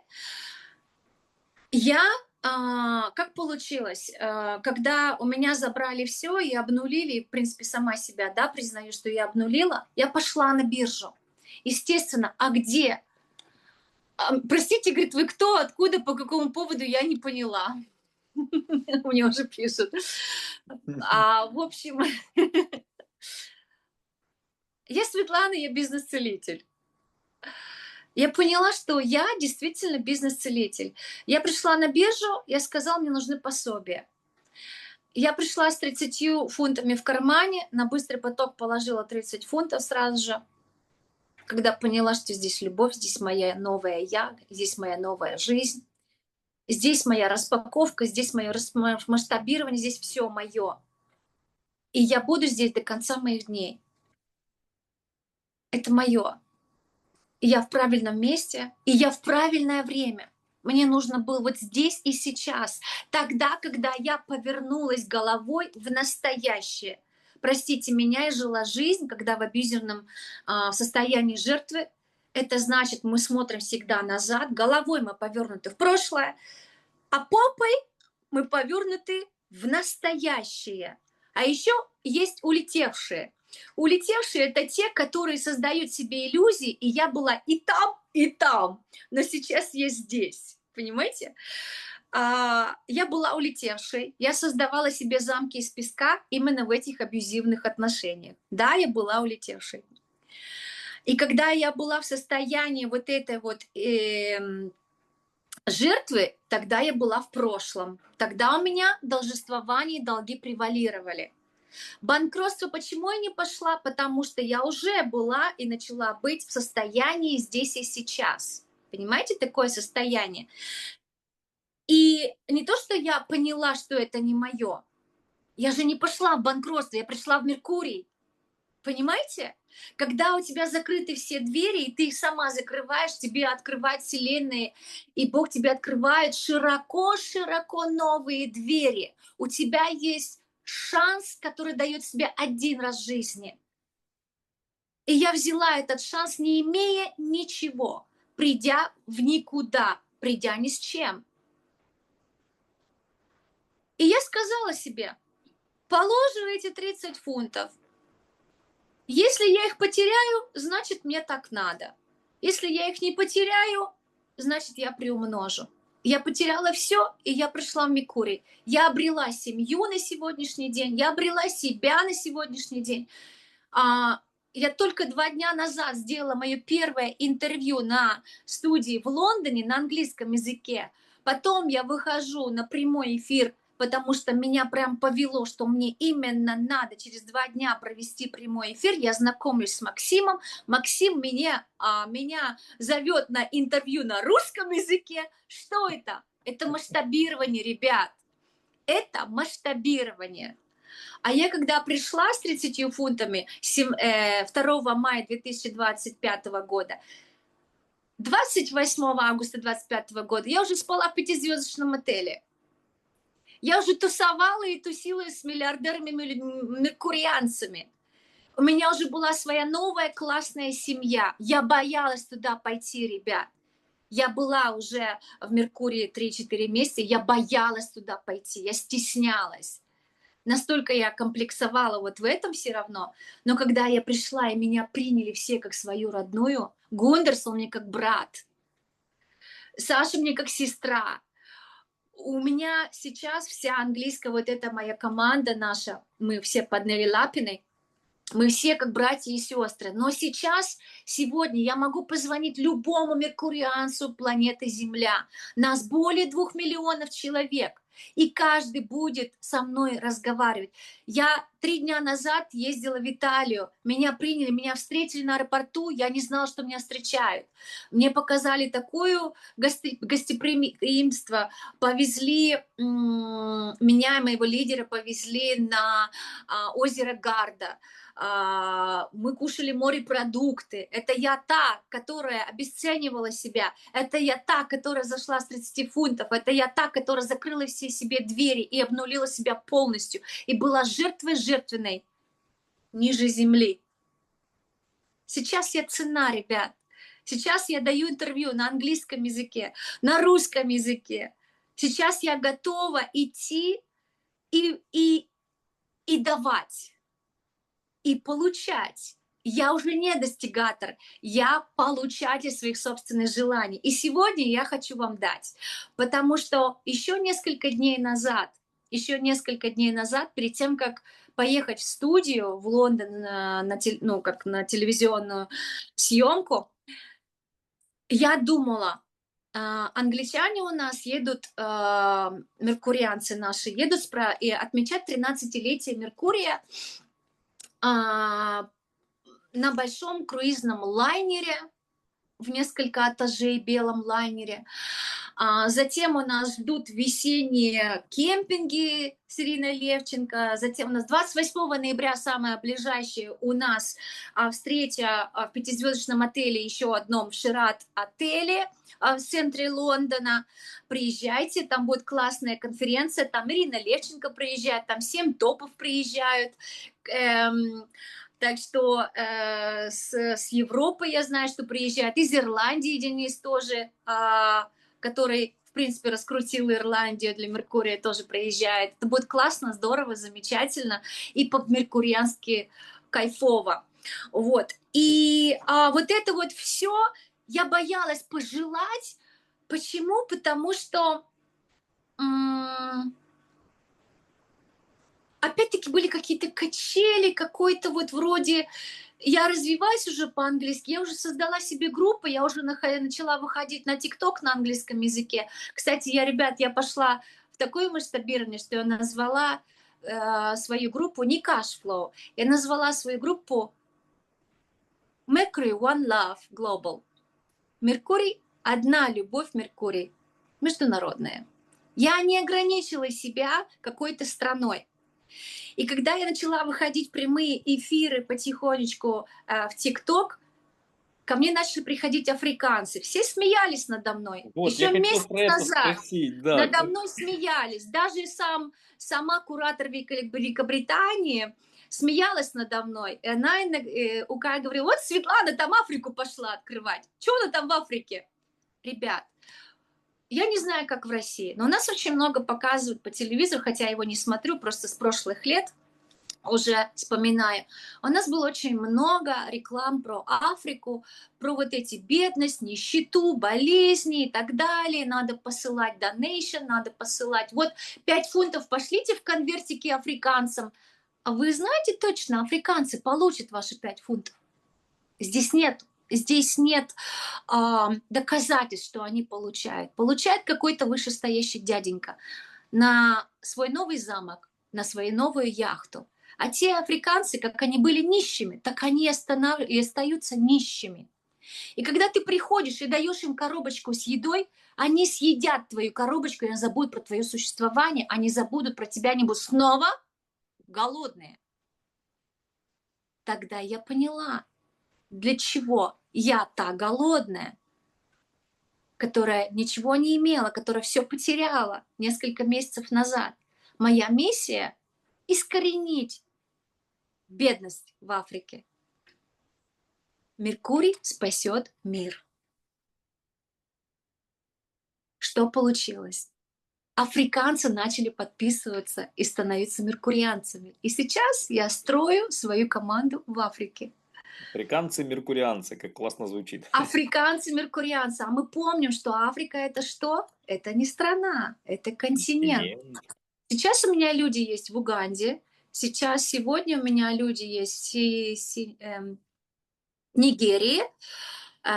Я Как получилось? Когда у меня забрали все и обнулили, в принципе, сама себя, да, признаю, что я обнулила, я пошла на биржу. Естественно, а где? Простите, говорит, вы кто, откуда, по какому поводу, я не поняла. Мне уже пишут. В общем, я Светлана, я бизнес-целитель. Я поняла, что я действительно бизнес-целитель. Я пришла на биржу, я сказала, мне нужны пособия. Я пришла с 30 фунтами в кармане, на быстрый поток положила 30 фунтов сразу же, когда поняла, что здесь любовь, здесь моя новая я, здесь моя новая жизнь, здесь моя распаковка, здесь мое масштабирование, здесь все мое. И я буду здесь до конца моих дней. Это мое. И я в правильном месте, и я в правильное время. Мне нужно было вот здесь и сейчас, тогда, когда я повернулась головой в настоящее. Простите меня, я жила жизнь, когда в абьюзерном состоянии жертвы. Это значит, мы смотрим всегда назад, головой мы повернуты в прошлое, а попой мы повернуты в настоящее. А еще есть улетевшие. Улетевшие — это те, которые создают себе иллюзии, и я была и там, но сейчас я здесь. Понимаете? Я была улетевшей, я создавала себе замки из песка именно в этих абьюзивных отношениях. Да, я была улетевшей. И когда я была в состоянии вот этой вот жертвы, тогда я была в прошлом. Тогда у меня должествование и долги превалировали. Банкротство почему я не пошла? Потому что я уже была и начала быть в состоянии здесь и сейчас. Понимаете, такое состояние? И не то, что я поняла, что это не мое. Я же не пошла в банкротство, я пришла в Меркурий. Понимаете? Когда у тебя закрыты все двери, и ты их сама закрываешь, тебе открывает Вселенная, и Бог тебе открывает широко-широко новые двери. У тебя есть шанс, который дает себе один раз в жизни. И я взяла этот шанс, не имея ничего, придя в никуда, придя ни с чем. И я сказала себе, положу эти 30 фунтов. Если я их потеряю, значит, мне так надо. Если я их не потеряю, значит, я приумножу. Я потеряла все, и я пришла в Меркурий. Я обрела семью на сегодняшний день, я обрела себя на сегодняшний день. Я только 2 дня назад сделала мое первое интервью на студии в Лондоне на английском языке. Потом я выхожу на прямой эфир, потому что меня прям повело, что мне именно надо через 2 дня провести прямой эфир. Я знакомлюсь с Максимом. Максим меня зовет на интервью на русском языке. Что это? Это масштабирование, ребят. Это масштабирование. А я когда пришла с 30 фунтами 2 мая 2025 года, 28 августа 2025 года я уже спала в 5-звездочном отеле. Я уже тусовала и тусила с миллиардерами меркурианцами. У меня уже была своя новая классная семья. Я боялась туда пойти, ребят. Я была уже в Меркурии 3-4 месяца, я боялась туда пойти, я стеснялась. Настолько я комплексовала вот в этом все равно. Но когда я пришла, и меня приняли все как свою родную, Гундерс, он мне как брат, Саша мне как сестра. У меня сейчас вся английская, вот эта моя команда наша, мы все под Нелли Лапиной, мы все как братья и сестры. Но сейчас, сегодня я могу позвонить любому меркурианцу планеты Земля. Нас более 2 миллионов человек. И каждый будет со мной разговаривать. Я 3 дня назад ездила в Италию. Меня приняли, меня встретили на аэропорту. Я не знала, что меня встречают. Мне показали такое гостеприимство. Повезли меня и моего лидера повезли на озеро Гарда. Мы кушали морепродукты. Это я та, которая обесценивала себя. Это я та, которая зашла с 30 фунтов. Это я та, которая закрыла все себе двери и обнулила себя полностью. И была жертвой жертвенной ниже земли. Сейчас я цена, ребят. Сейчас я даю интервью на английском языке, на русском языке. Сейчас я готова идти и давать, и получать. Я уже не достигатор, я получатель своих собственных желаний. И сегодня я хочу вам дать, потому что еще несколько дней назад, перед тем, как поехать в студию в Лондон ну, как на телевизионную съемку, я думала, англичане у нас едут, меркурианцы наши, едут и отмечать 13-летие Меркурия на большом круизном лайнере в несколько этажей белом лайнере. Затем у нас ждут весенние кемпинги с Ириной Левченко. Затем у нас 28 ноября самое ближайшее у нас встреча в пятизвездочном отеле, еще одном Шират отеле в центре Лондона. Приезжайте, там будет классная конференция, там Ирина Левченко приезжает, там 7 топов приезжают. Так что с Европы я знаю, что приезжают, из Ирландии Денис тоже, который, в принципе, раскрутил Ирландию для Меркурия, тоже приезжает. Это будет классно, здорово, замечательно и по-меркуриански кайфово. Вот. И вот это вот все я боялась пожелать. Почему? Потому что опять-таки были какие-то качели, какой-то вот вроде... Я развиваюсь уже по-английски, я уже создала себе группу, я уже начала выходить на ТикТок на английском языке. Кстати, я пошла в такое масштабирование, что я назвала свою группу не Cashflow, я назвала свою группу Mercury One Love Global. Меркурий, одна любовь Меркурий, международная. Я не ограничила себя какой-то страной. И когда я начала выходить в прямые эфиры потихонечку в ТикТок, ко мне начали приходить африканцы. Все смеялись надо мной. Вот, я Еще хотел месяц про это назад спросить, да. надо мной смеялись. Даже сама куратор Великобритании смеялась надо мной. И она говорила, вот Светлана там Африку пошла открывать. Что она там в Африке? Ребят, я не знаю, как в России, но у нас очень много показывают по телевизору, хотя я его не смотрю, просто с прошлых лет уже вспоминаю. У нас было очень много реклам про Африку, про вот эти бедность, нищету, болезни и так далее. Надо посылать донейшн, надо посылать. Вот 5 фунтов пошлите в конвертике африканцам. А вы знаете точно, африканцы получат ваши 5 фунтов? Здесь нет доказательств, что они получают. Получает какой-то вышестоящий дяденька на свой новый замок, на свою новую яхту. А те африканцы, как они были нищими, так они и остаются нищими. И когда ты приходишь и даешь им коробочку с едой, они съедят твою коробочку и забудут про твое существование, они забудут про тебя, они будут снова голодные. Тогда я поняла, для чего я та голодная, которая ничего не имела, которая все потеряла несколько месяцев назад. Моя миссия — искоренить бедность в Африке. Меркурий спасет мир. Что получилось? Африканцы начали подписываться и становиться меркурианцами. И сейчас я строю свою команду в Африке. Африканцы-меркурианцы, как классно звучит. Африканцы-меркурианцы. А мы помним, что Африка — это что? Это не страна, это континент. Сейчас у меня люди есть в Уганде. Сегодня у меня люди есть в Нигерии,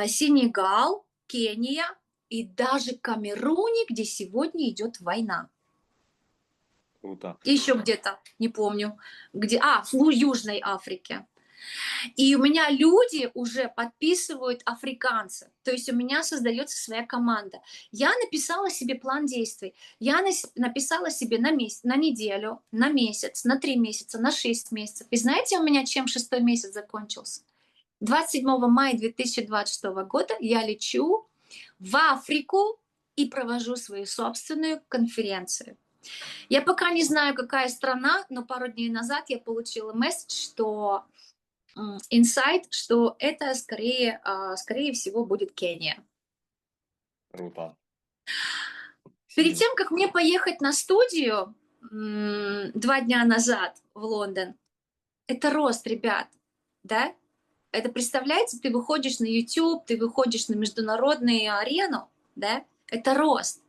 Сенегал, Кения и даже Камеруне, где сегодня идет война. Круто. И еще где-то, не помню, где, в Южной Африке. И у меня люди уже подписывают африканцы. То есть у меня создается своя команда. Я написала себе план действий. Я написала себе на неделю, на месяц, на 3 месяца, на 6 месяцев. И знаете, у меня чем 6-й месяц закончился? 27 мая 2026 года я лечу в Африку и провожу свою собственную конференцию. Я пока не знаю, какая страна, но пару дней назад я получила месседж, что инсайт, что это скорее всего будет Кения. Круто. Перед тем, как мне поехать на студию 2 дня назад в Лондон, это рост, ребят, да? Это, представляете, ты выходишь на YouTube, ты выходишь на международную арену, да? Это рост.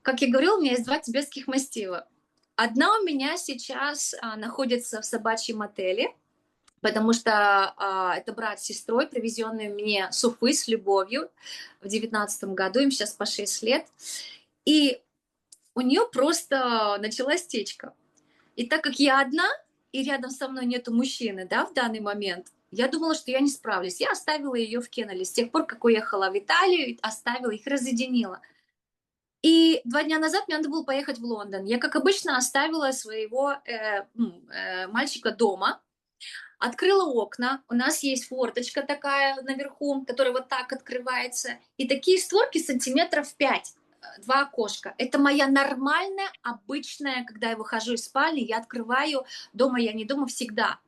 Как я говорила, у меня есть 2 тибетских мастила. Одна у меня сейчас находится в собачьем отеле, потому что это брат с сестрой, привезенные мне с Уфы с любовью в 19 году, им сейчас по 6 лет. И у нее просто началась течка. И так как я одна, и рядом со мной нету мужчины, да, в данный момент, я думала, что я не справлюсь. Я оставила ее в Кеннеле. С тех пор, как уехала в Италию, оставила, их разъединила. И 2 дня назад мне надо было поехать в Лондон. Я, как обычно, оставила своего мальчика дома, открыла окна. У нас есть форточка такая наверху, которая вот так открывается. И такие створки сантиметров 5, 2 окошка. Это моя нормальная, обычная, когда я выхожу из спальни, я открываю. Дома я не дома всегда.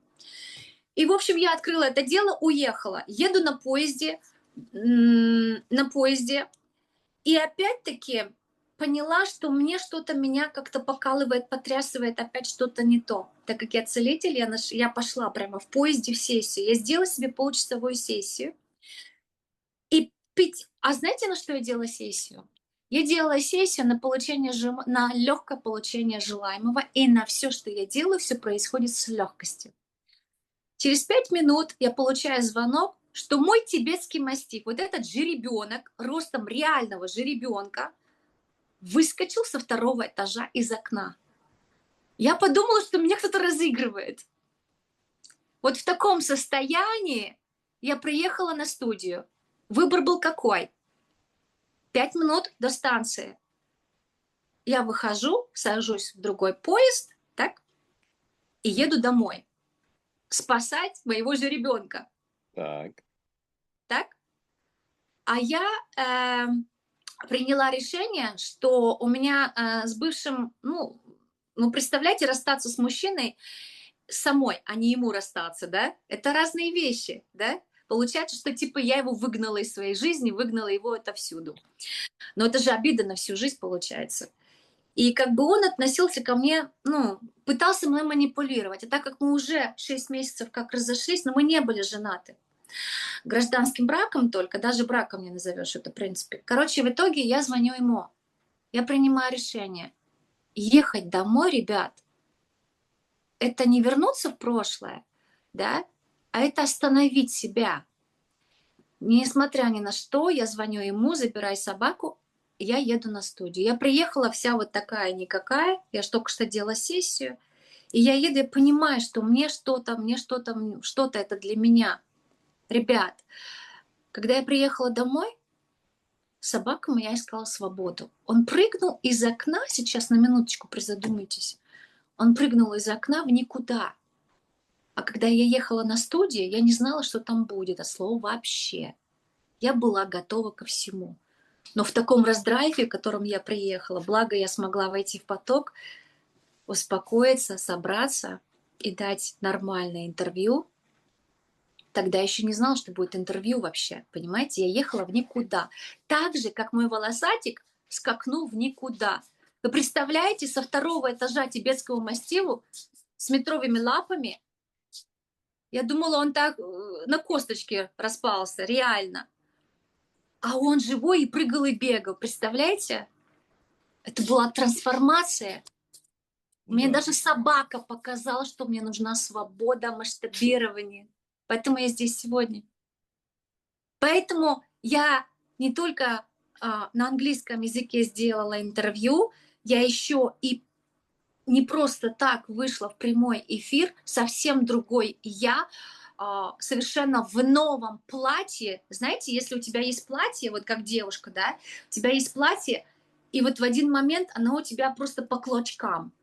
И, в общем, я открыла это дело, уехала. Еду на поезде, и опять-таки поняла, что мне что-то меня как-то покалывает, потрясывает, опять что-то не то. Так как я целитель, я пошла прямо в поезде в сессию. Я сделала себе получасовую сессию. А знаете, на что я делала сессию? Я делала сессию на легкое получение желаемого, и на все, что я делаю, все происходит с легкостью. Через 5 минут я получаю звонок, что мой тибетский мастиф, вот этот жеребенок, ростом реального жеребенка, выскочил со 2-го этажа из окна. Я подумала, что меня кто-то разыгрывает. Вот в таком состоянии я приехала на студию. Выбор был какой? 5 минут до станции. Я выхожу, сажусь в другой поезд, так, и еду домой. Спасать моего жеребенка. Так. Так? А я приняла решение, что у меня с бывшим, представляете, расстаться с мужчиной самой, а не ему расстаться, да? Это разные вещи, да? Получается, что типа я его выгнала из своей жизни, выгнала его отовсюду. Но это же обида на всю жизнь получается. И как бы он относился ко мне, пытался мной манипулировать. А так как мы уже 6 месяцев как разошлись, но мы не были женаты. Гражданским браком только, даже браком не назовешь это, в принципе. Короче, в итоге я звоню ему. Я принимаю решение. Ехать домой, ребят, это не вернуться в прошлое, да, а это остановить себя. Несмотря ни на что, я звоню ему, забирай собаку, я еду на студию. Я приехала вся вот такая никакая, я только что делала сессию, и я еду, я понимаю, что что-то это для меня. Ребят, когда я приехала домой, собака моя искала свободу. Он прыгнул из окна, сейчас на минуточку призадумайтесь, он прыгнул из окна в никуда. А когда я ехала на студию, я не знала, что там будет, от слова вообще. Я была готова ко всему. Но в таком раздрайве, в котором я приехала, благо я смогла войти в поток, успокоиться, собраться и дать нормальное интервью. Тогда я еще не знала, что будет интервью вообще, понимаете? Я ехала в никуда. Так же, как мой волосатик скакнул в никуда. Вы представляете, со 2-го этажа тибетского мастиву с метровыми лапами, я думала, он так на косточке распался, реально. А он живой и прыгал и бегал, представляете? Это была трансформация. Мне даже собака показала, что мне нужна свобода масштабирования. Поэтому я здесь сегодня. Поэтому я не только на английском языке сделала интервью, я еще и не просто так вышла в прямой эфир, совсем другой я, совершенно в новом платье. Знаете, если у тебя есть платье, вот как девушка, да, у тебя есть платье, и вот в один момент оно у тебя просто по клочкам.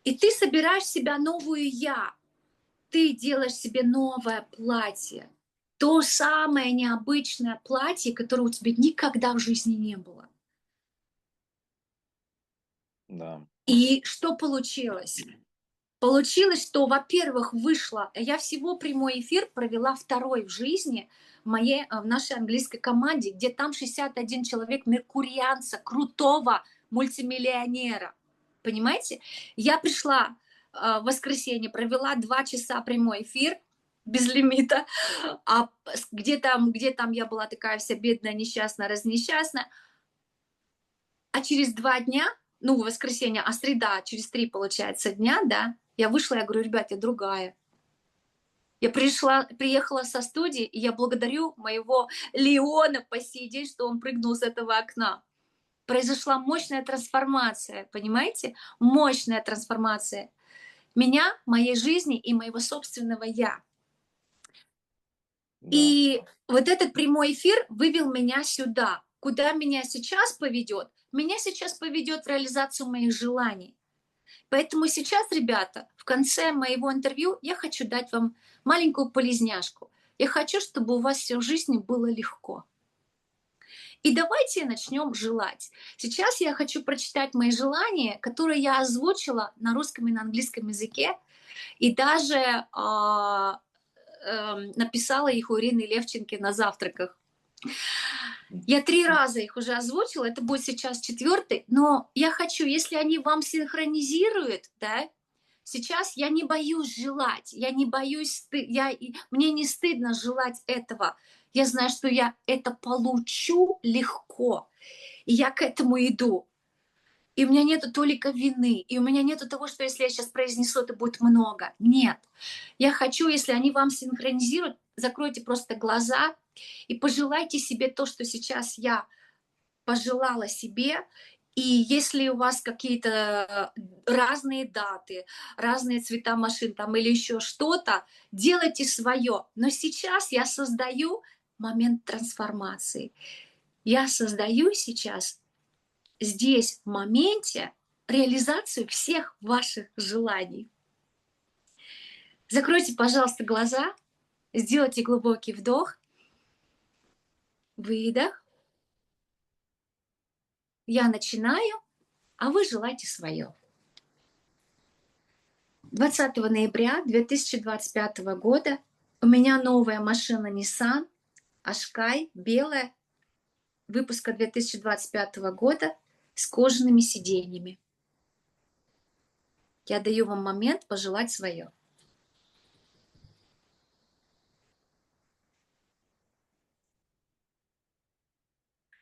И ты собираешь себя новую я. Ты делаешь себе новое платье. То самое необычное платье, которое у тебя никогда в жизни не было. Да. И что получилось? Получилось, что, во-первых, вышла, я всего прямой эфир провела второй в жизни в нашей английской команде, где там 61 человек меркурианца, крутого мультимиллионера. Понимаете? Я пришла в воскресенье, провела 2 часа прямой эфир без лимита, а где там я была такая вся бедная, несчастная, разнесчастная. А через 2 дня, ну, воскресенье, а среда, через 3, получается, дня, да, я вышла, я говорю, ребят, я другая. Я приехала со студии, и я благодарю моего Леона по сей день, что он прыгнул с этого окна. Произошла мощная трансформация, понимаете? Мощная трансформация меня, моей жизни и моего собственного «я». Да. И вот этот прямой эфир вывел меня сюда. Куда меня сейчас поведет? Меня сейчас поведет в реализацию моих желаний. Поэтому сейчас, ребята, в конце моего интервью я хочу дать вам маленькую полезняшку. Я хочу, чтобы у вас все в жизни было легко. И давайте начнем желать. Сейчас я хочу прочитать мои желания, которые я озвучила на русском и на английском языке, и даже написала их у Ирины Левченко на завтраках. Я 3 раза их уже озвучила, это будет сейчас 4-й, но я хочу, если они вам синхронизируют, да, сейчас я не боюсь желать, я не боюсь, мне не стыдно желать этого. Я знаю, что я это получу легко, и я к этому иду. И у меня нету толика вины, и у меня нету того, что если я сейчас произнесу, это будет много. Нет. Я хочу, если они вам синхронизируют, закройте просто глаза и пожелайте себе то, что сейчас я пожелала себе. И если у вас какие-то разные даты, разные цвета машин там или еще что-то, делайте свое. Но сейчас я создаю момент трансформации. Я создаю сейчас здесь, в моменте, реализацию всех ваших желаний. Закройте, пожалуйста, глаза, сделайте глубокий вдох, выдох. Я начинаю, а вы желайте свое. 20 ноября 2025 года у меня новая машина Nissan Qashqai, белая, выпуска 2025 года с кожаными сиденьями. Я даю вам момент пожелать свое.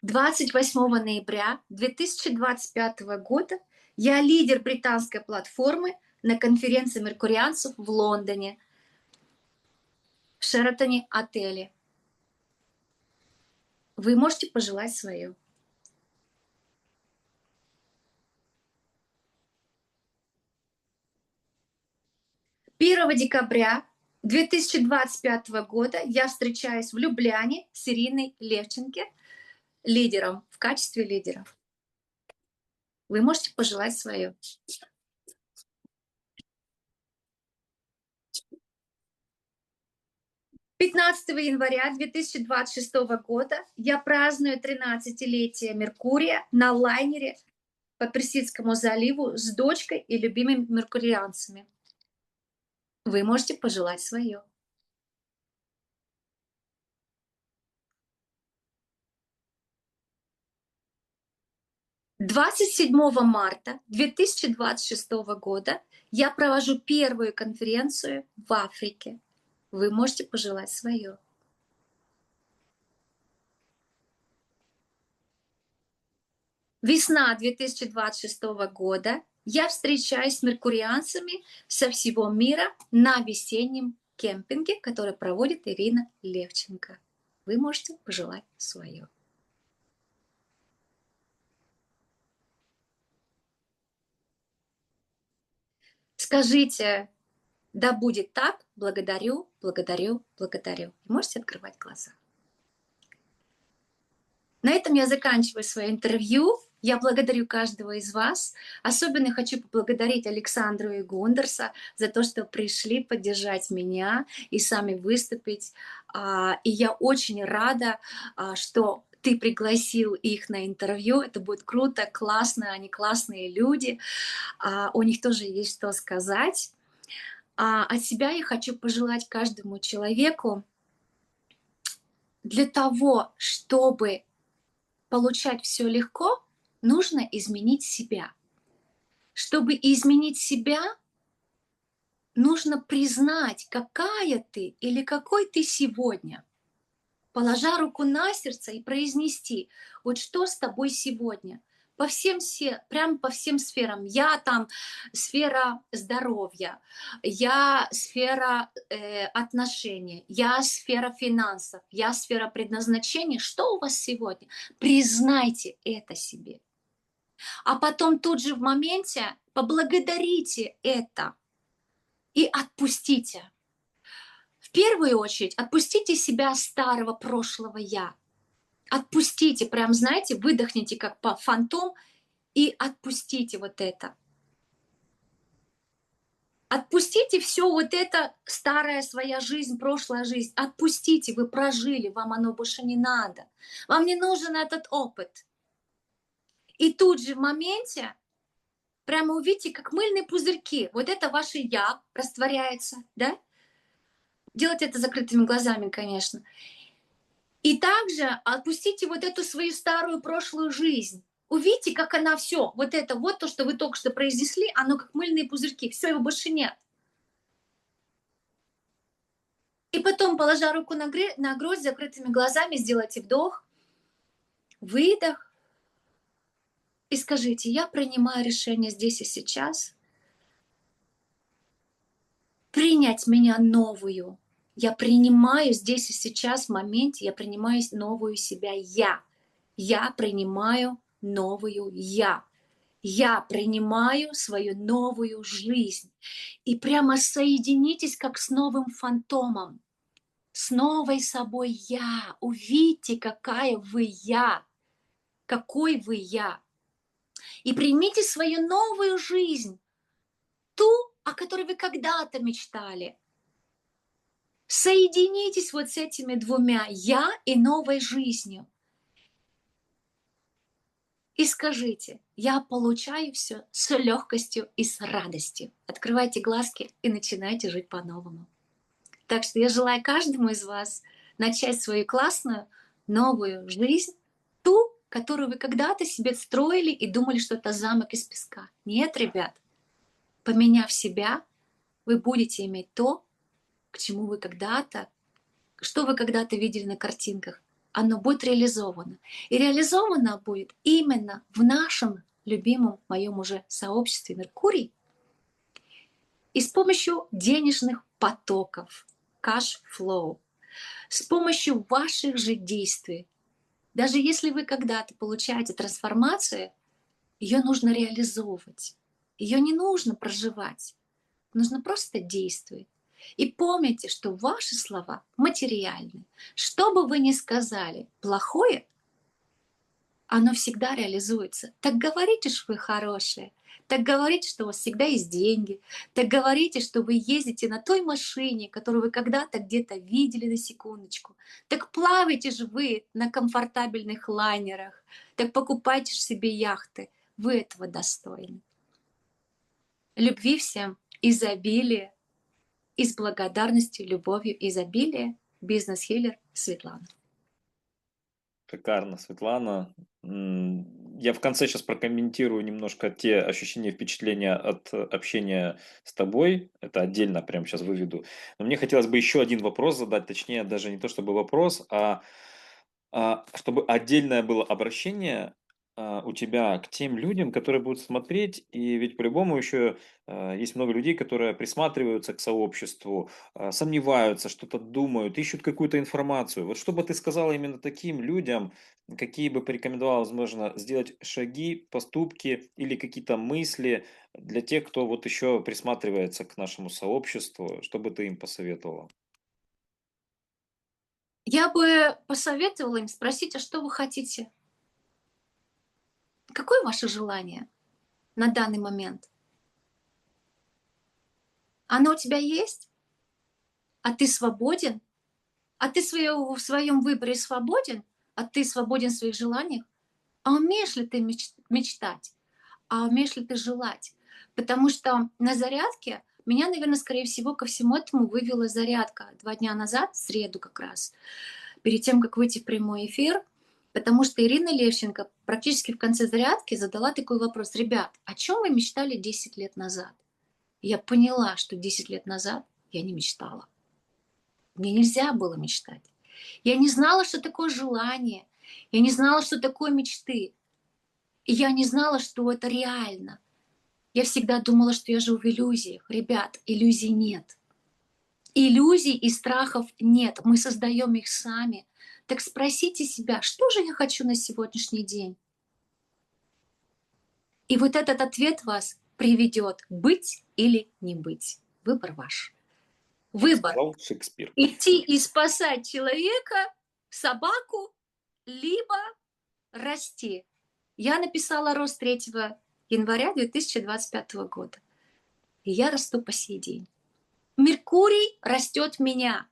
28 ноября 2025 года я лидер британской платформы на конференции меркурианцев в Лондоне, в Шератоне отеле. Вы можете пожелать свое. 1 декабря 2025 года я встречаюсь в Любляне с Ириной Левченко, лидером, в качестве лидера. Вы можете пожелать свое. 15 января 2026 года я праздную 13-летие Меркурия на лайнере по Персидскому заливу с дочкой и любимыми меркурианцами. Вы можете пожелать свое. 27 марта 2026 года я провожу первую конференцию в Африке. Вы можете пожелать свое. Весна 2026 года я встречаюсь с меркурианцами со всего мира на весеннем кемпинге, который проводит Ирина Левченко. Вы можете пожелать свое. Скажите, да будет так, благодарю, благодарю, благодарю. И можете открывать глаза. На этом я заканчиваю свое интервью. Я благодарю каждого из вас. Особенно хочу поблагодарить Александру и Гундерса за то, что пришли поддержать меня и сами выступить. И я очень рада, что ты пригласил их на интервью. Это будет круто, классно, они классные люди. У них тоже есть что сказать. От себя я хочу пожелать каждому человеку для того, чтобы получать все легко, нужно изменить себя. Чтобы изменить себя, нужно признать, какая ты или какой ты сегодня. Положа руку на сердце и произнести, вот что с тобой сегодня. Прямо по всем сферам. Я там сфера здоровья, я сфера отношений, я сфера финансов, я сфера предназначения. Что у вас сегодня? Признайте это себе. А потом тут же в моменте поблагодарите это и отпустите. В первую очередь отпустите себя старого прошлого «я». Отпустите, прям, знаете, выдохните как фантом и отпустите вот это. Отпустите все вот это, старая своя жизнь, прошлая жизнь. Отпустите, вы прожили, вам оно больше не надо. Вам не нужен этот опыт. И тут же в моменте прямо увидите, как мыльные пузырьки. Вот это ваше «я» растворяется, да? Делайте это закрытыми глазами, конечно. И также отпустите вот эту свою старую прошлую жизнь. Увидите, как она все, вот это вот то, что вы только что произнесли, оно как мыльные пузырьки, все, его больше нет. И потом, положа руку на грудь, с закрытыми глазами, сделайте вдох, выдох и скажите, я принимаю решение здесь и сейчас принять меня новую. Я принимаю здесь и сейчас, в моменте, я принимаю новую себя я. Я принимаю новую я. Я принимаю свою новую жизнь. И прямо соединитесь как с новым фантомом, с новой собой я. Увидьте, какая вы я, какой вы я. И примите свою новую жизнь, ту, о которой вы когда-то мечтали. Соединитесь вот с этими двумя «я» и новой жизнью. И скажите, я получаю все с легкостью и с радостью. Открывайте глазки и начинайте жить по-новому. Так что я желаю каждому из вас начать свою классную новую жизнь, ту, которую вы когда-то себе строили и думали, что это замок из песка. Нет, ребят, поменяв себя, вы будете иметь то, к чему вы когда-то, что вы когда-то видели на картинках. Оно будет реализовано. И реализовано будет именно в нашем любимом моем уже сообществе Меркурий и с помощью денежных потоков, cash flow, с помощью ваших же действий. Даже если вы когда-то получаете трансформацию, ее нужно реализовывать. Ее не нужно проживать. Нужно просто действовать. И помните, что ваши слова материальны. Что бы вы ни сказали плохое, оно всегда реализуется. Так говорите, что вы хорошие. Так говорите, что у вас всегда есть деньги. Так говорите, что вы ездите на той машине, которую вы когда-то где-то видели на секундочку. Так плавайте же вы на комфортабельных лайнерах. Так покупайте же себе яхты. Вы этого достойны. Любви всем, изобилия, и с благодарностью, любовью, изобилия. Бизнес-хиллер Светлана. Шикарно, Светлана. Я в конце сейчас прокомментирую немножко те ощущения, впечатления от общения с тобой. Это отдельно прямо сейчас выведу. Но мне хотелось бы еще один вопрос задать, точнее, даже не то чтобы вопрос, чтобы отдельное было обращение у тебя к тем людям, которые будут смотреть, и ведь по-любому еще есть много людей, которые присматриваются к сообществу, сомневаются, что-то думают, ищут какую-то информацию. Вот что бы ты сказала именно таким людям, какие бы порекомендовала, возможно, сделать шаги, поступки или какие-то мысли для тех, кто вот еще присматривается к нашему сообществу, что бы ты им посоветовала? Я бы посоветовала им спросить, а что вы хотите? Какое ваше желание на данный момент? Оно у тебя есть? А ты свободен? А ты в своем выборе свободен? А ты свободен в своих желаниях? А умеешь ли ты мечтать? А умеешь ли ты желать? Потому что на зарядке Меня, наверное, скорее всего, ко всему этому вывела зарядка 2 дня назад, в среду как раз, перед тем, как выйти в прямой эфир, потому что Ирина Левченко практически в конце зарядки задала такой вопрос: «Ребят, о чем вы мечтали 10 лет назад?» И я поняла, что 10 лет назад я не мечтала. Мне нельзя было мечтать. Я не знала, что такое желание. Я не знала, что такое мечты. И я не знала, что это реально. Я всегда думала, что я живу в иллюзиях. Ребят, иллюзий нет. Иллюзий и страхов нет. Мы создаем их сами. Так спросите себя, что же я хочу на сегодняшний день? И вот этот ответ вас приведет быть или не быть. Выбор ваш. Как Выбор: сказал Шекспир. идти и спасать человека, собаку, либо расти. Я написала рост 3 января 2025 года. И я расту по сей день. Меркурий растет меня.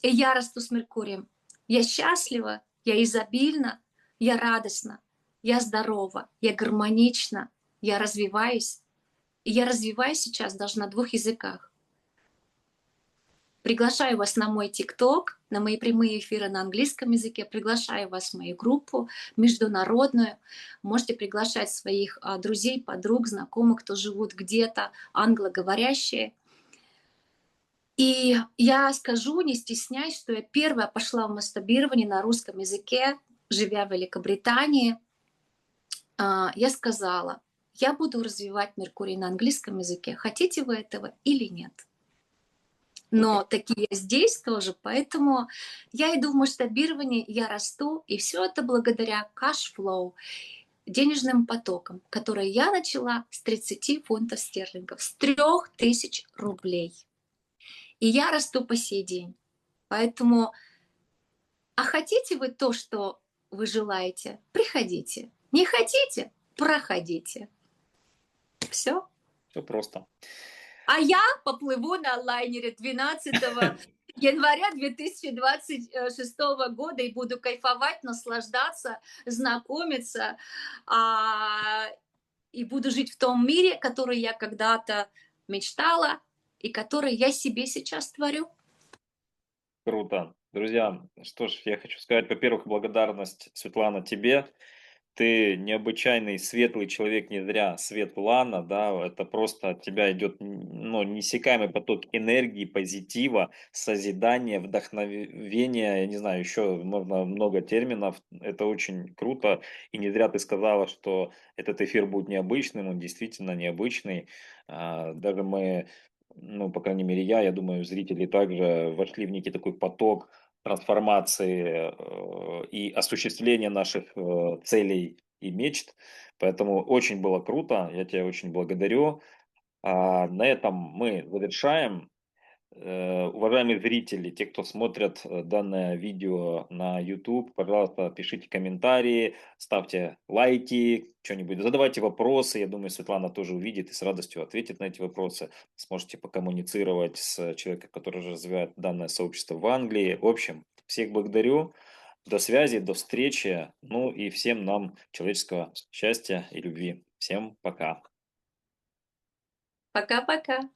И я расту с Меркурием. Я счастлива, я изобильна, я радостна, я здорова, я гармонична, я развиваюсь. И я развиваюсь сейчас даже на 2 языках. Приглашаю вас на мой ТикТок, на мои прямые эфиры на английском языке. Приглашаю вас в мою группу международную. Можете приглашать своих друзей, подруг, знакомых, кто живут где-то, англоговорящие. И я скажу, не стесняясь, что я первая пошла в масштабирование на русском языке, живя в Великобритании. Я сказала: я буду развивать Меркурий на английском языке, хотите вы этого или нет. Супер. Но такие здесь тоже, поэтому я иду в масштабирование, я расту, и все это благодаря кэшфлоу, денежным потокам, которые я начала с 30 фунтов стерлингов, с 3000 рублей. И я расту по сей день. Поэтому, хотите вы то, что вы желаете, приходите. Не хотите, проходите. Все. Все просто. А я поплыву на лайнере 12 января 2026 года и буду кайфовать, наслаждаться, знакомиться, и буду жить в том мире, который я когда-то мечтала и который я себе сейчас творю. Круто. Друзья, что ж, я хочу сказать, во-первых, благодарность, Светлана, тебе. Ты необычайный светлый человек, не зря Светлана, да, это просто от тебя идет, ну, неиссякаемый поток энергии, позитива, созидания, вдохновения, я не знаю, еще можно много терминов, это очень круто, и не зря ты сказала, что этот эфир будет необычным, он действительно необычный. Даже мы, ну, по крайней мере, я думаю, зрители также вошли в некий такой поток трансформации и осуществления наших целей и мечт. Поэтому очень было круто, я тебя очень благодарю. На этом мы завершаем. Уважаемые зрители, те, кто смотрят данное видео на YouTube, пожалуйста, пишите комментарии, ставьте лайки, что-нибудь, задавайте вопросы. Я думаю, Светлана тоже увидит и с радостью ответит на эти вопросы. Сможете покоммуницировать с человеком, который развивает данное сообщество в Англии. В общем, всех благодарю. До связи, до встречи. Ну и всем нам человеческого счастья и любви. Всем пока. Пока-пока.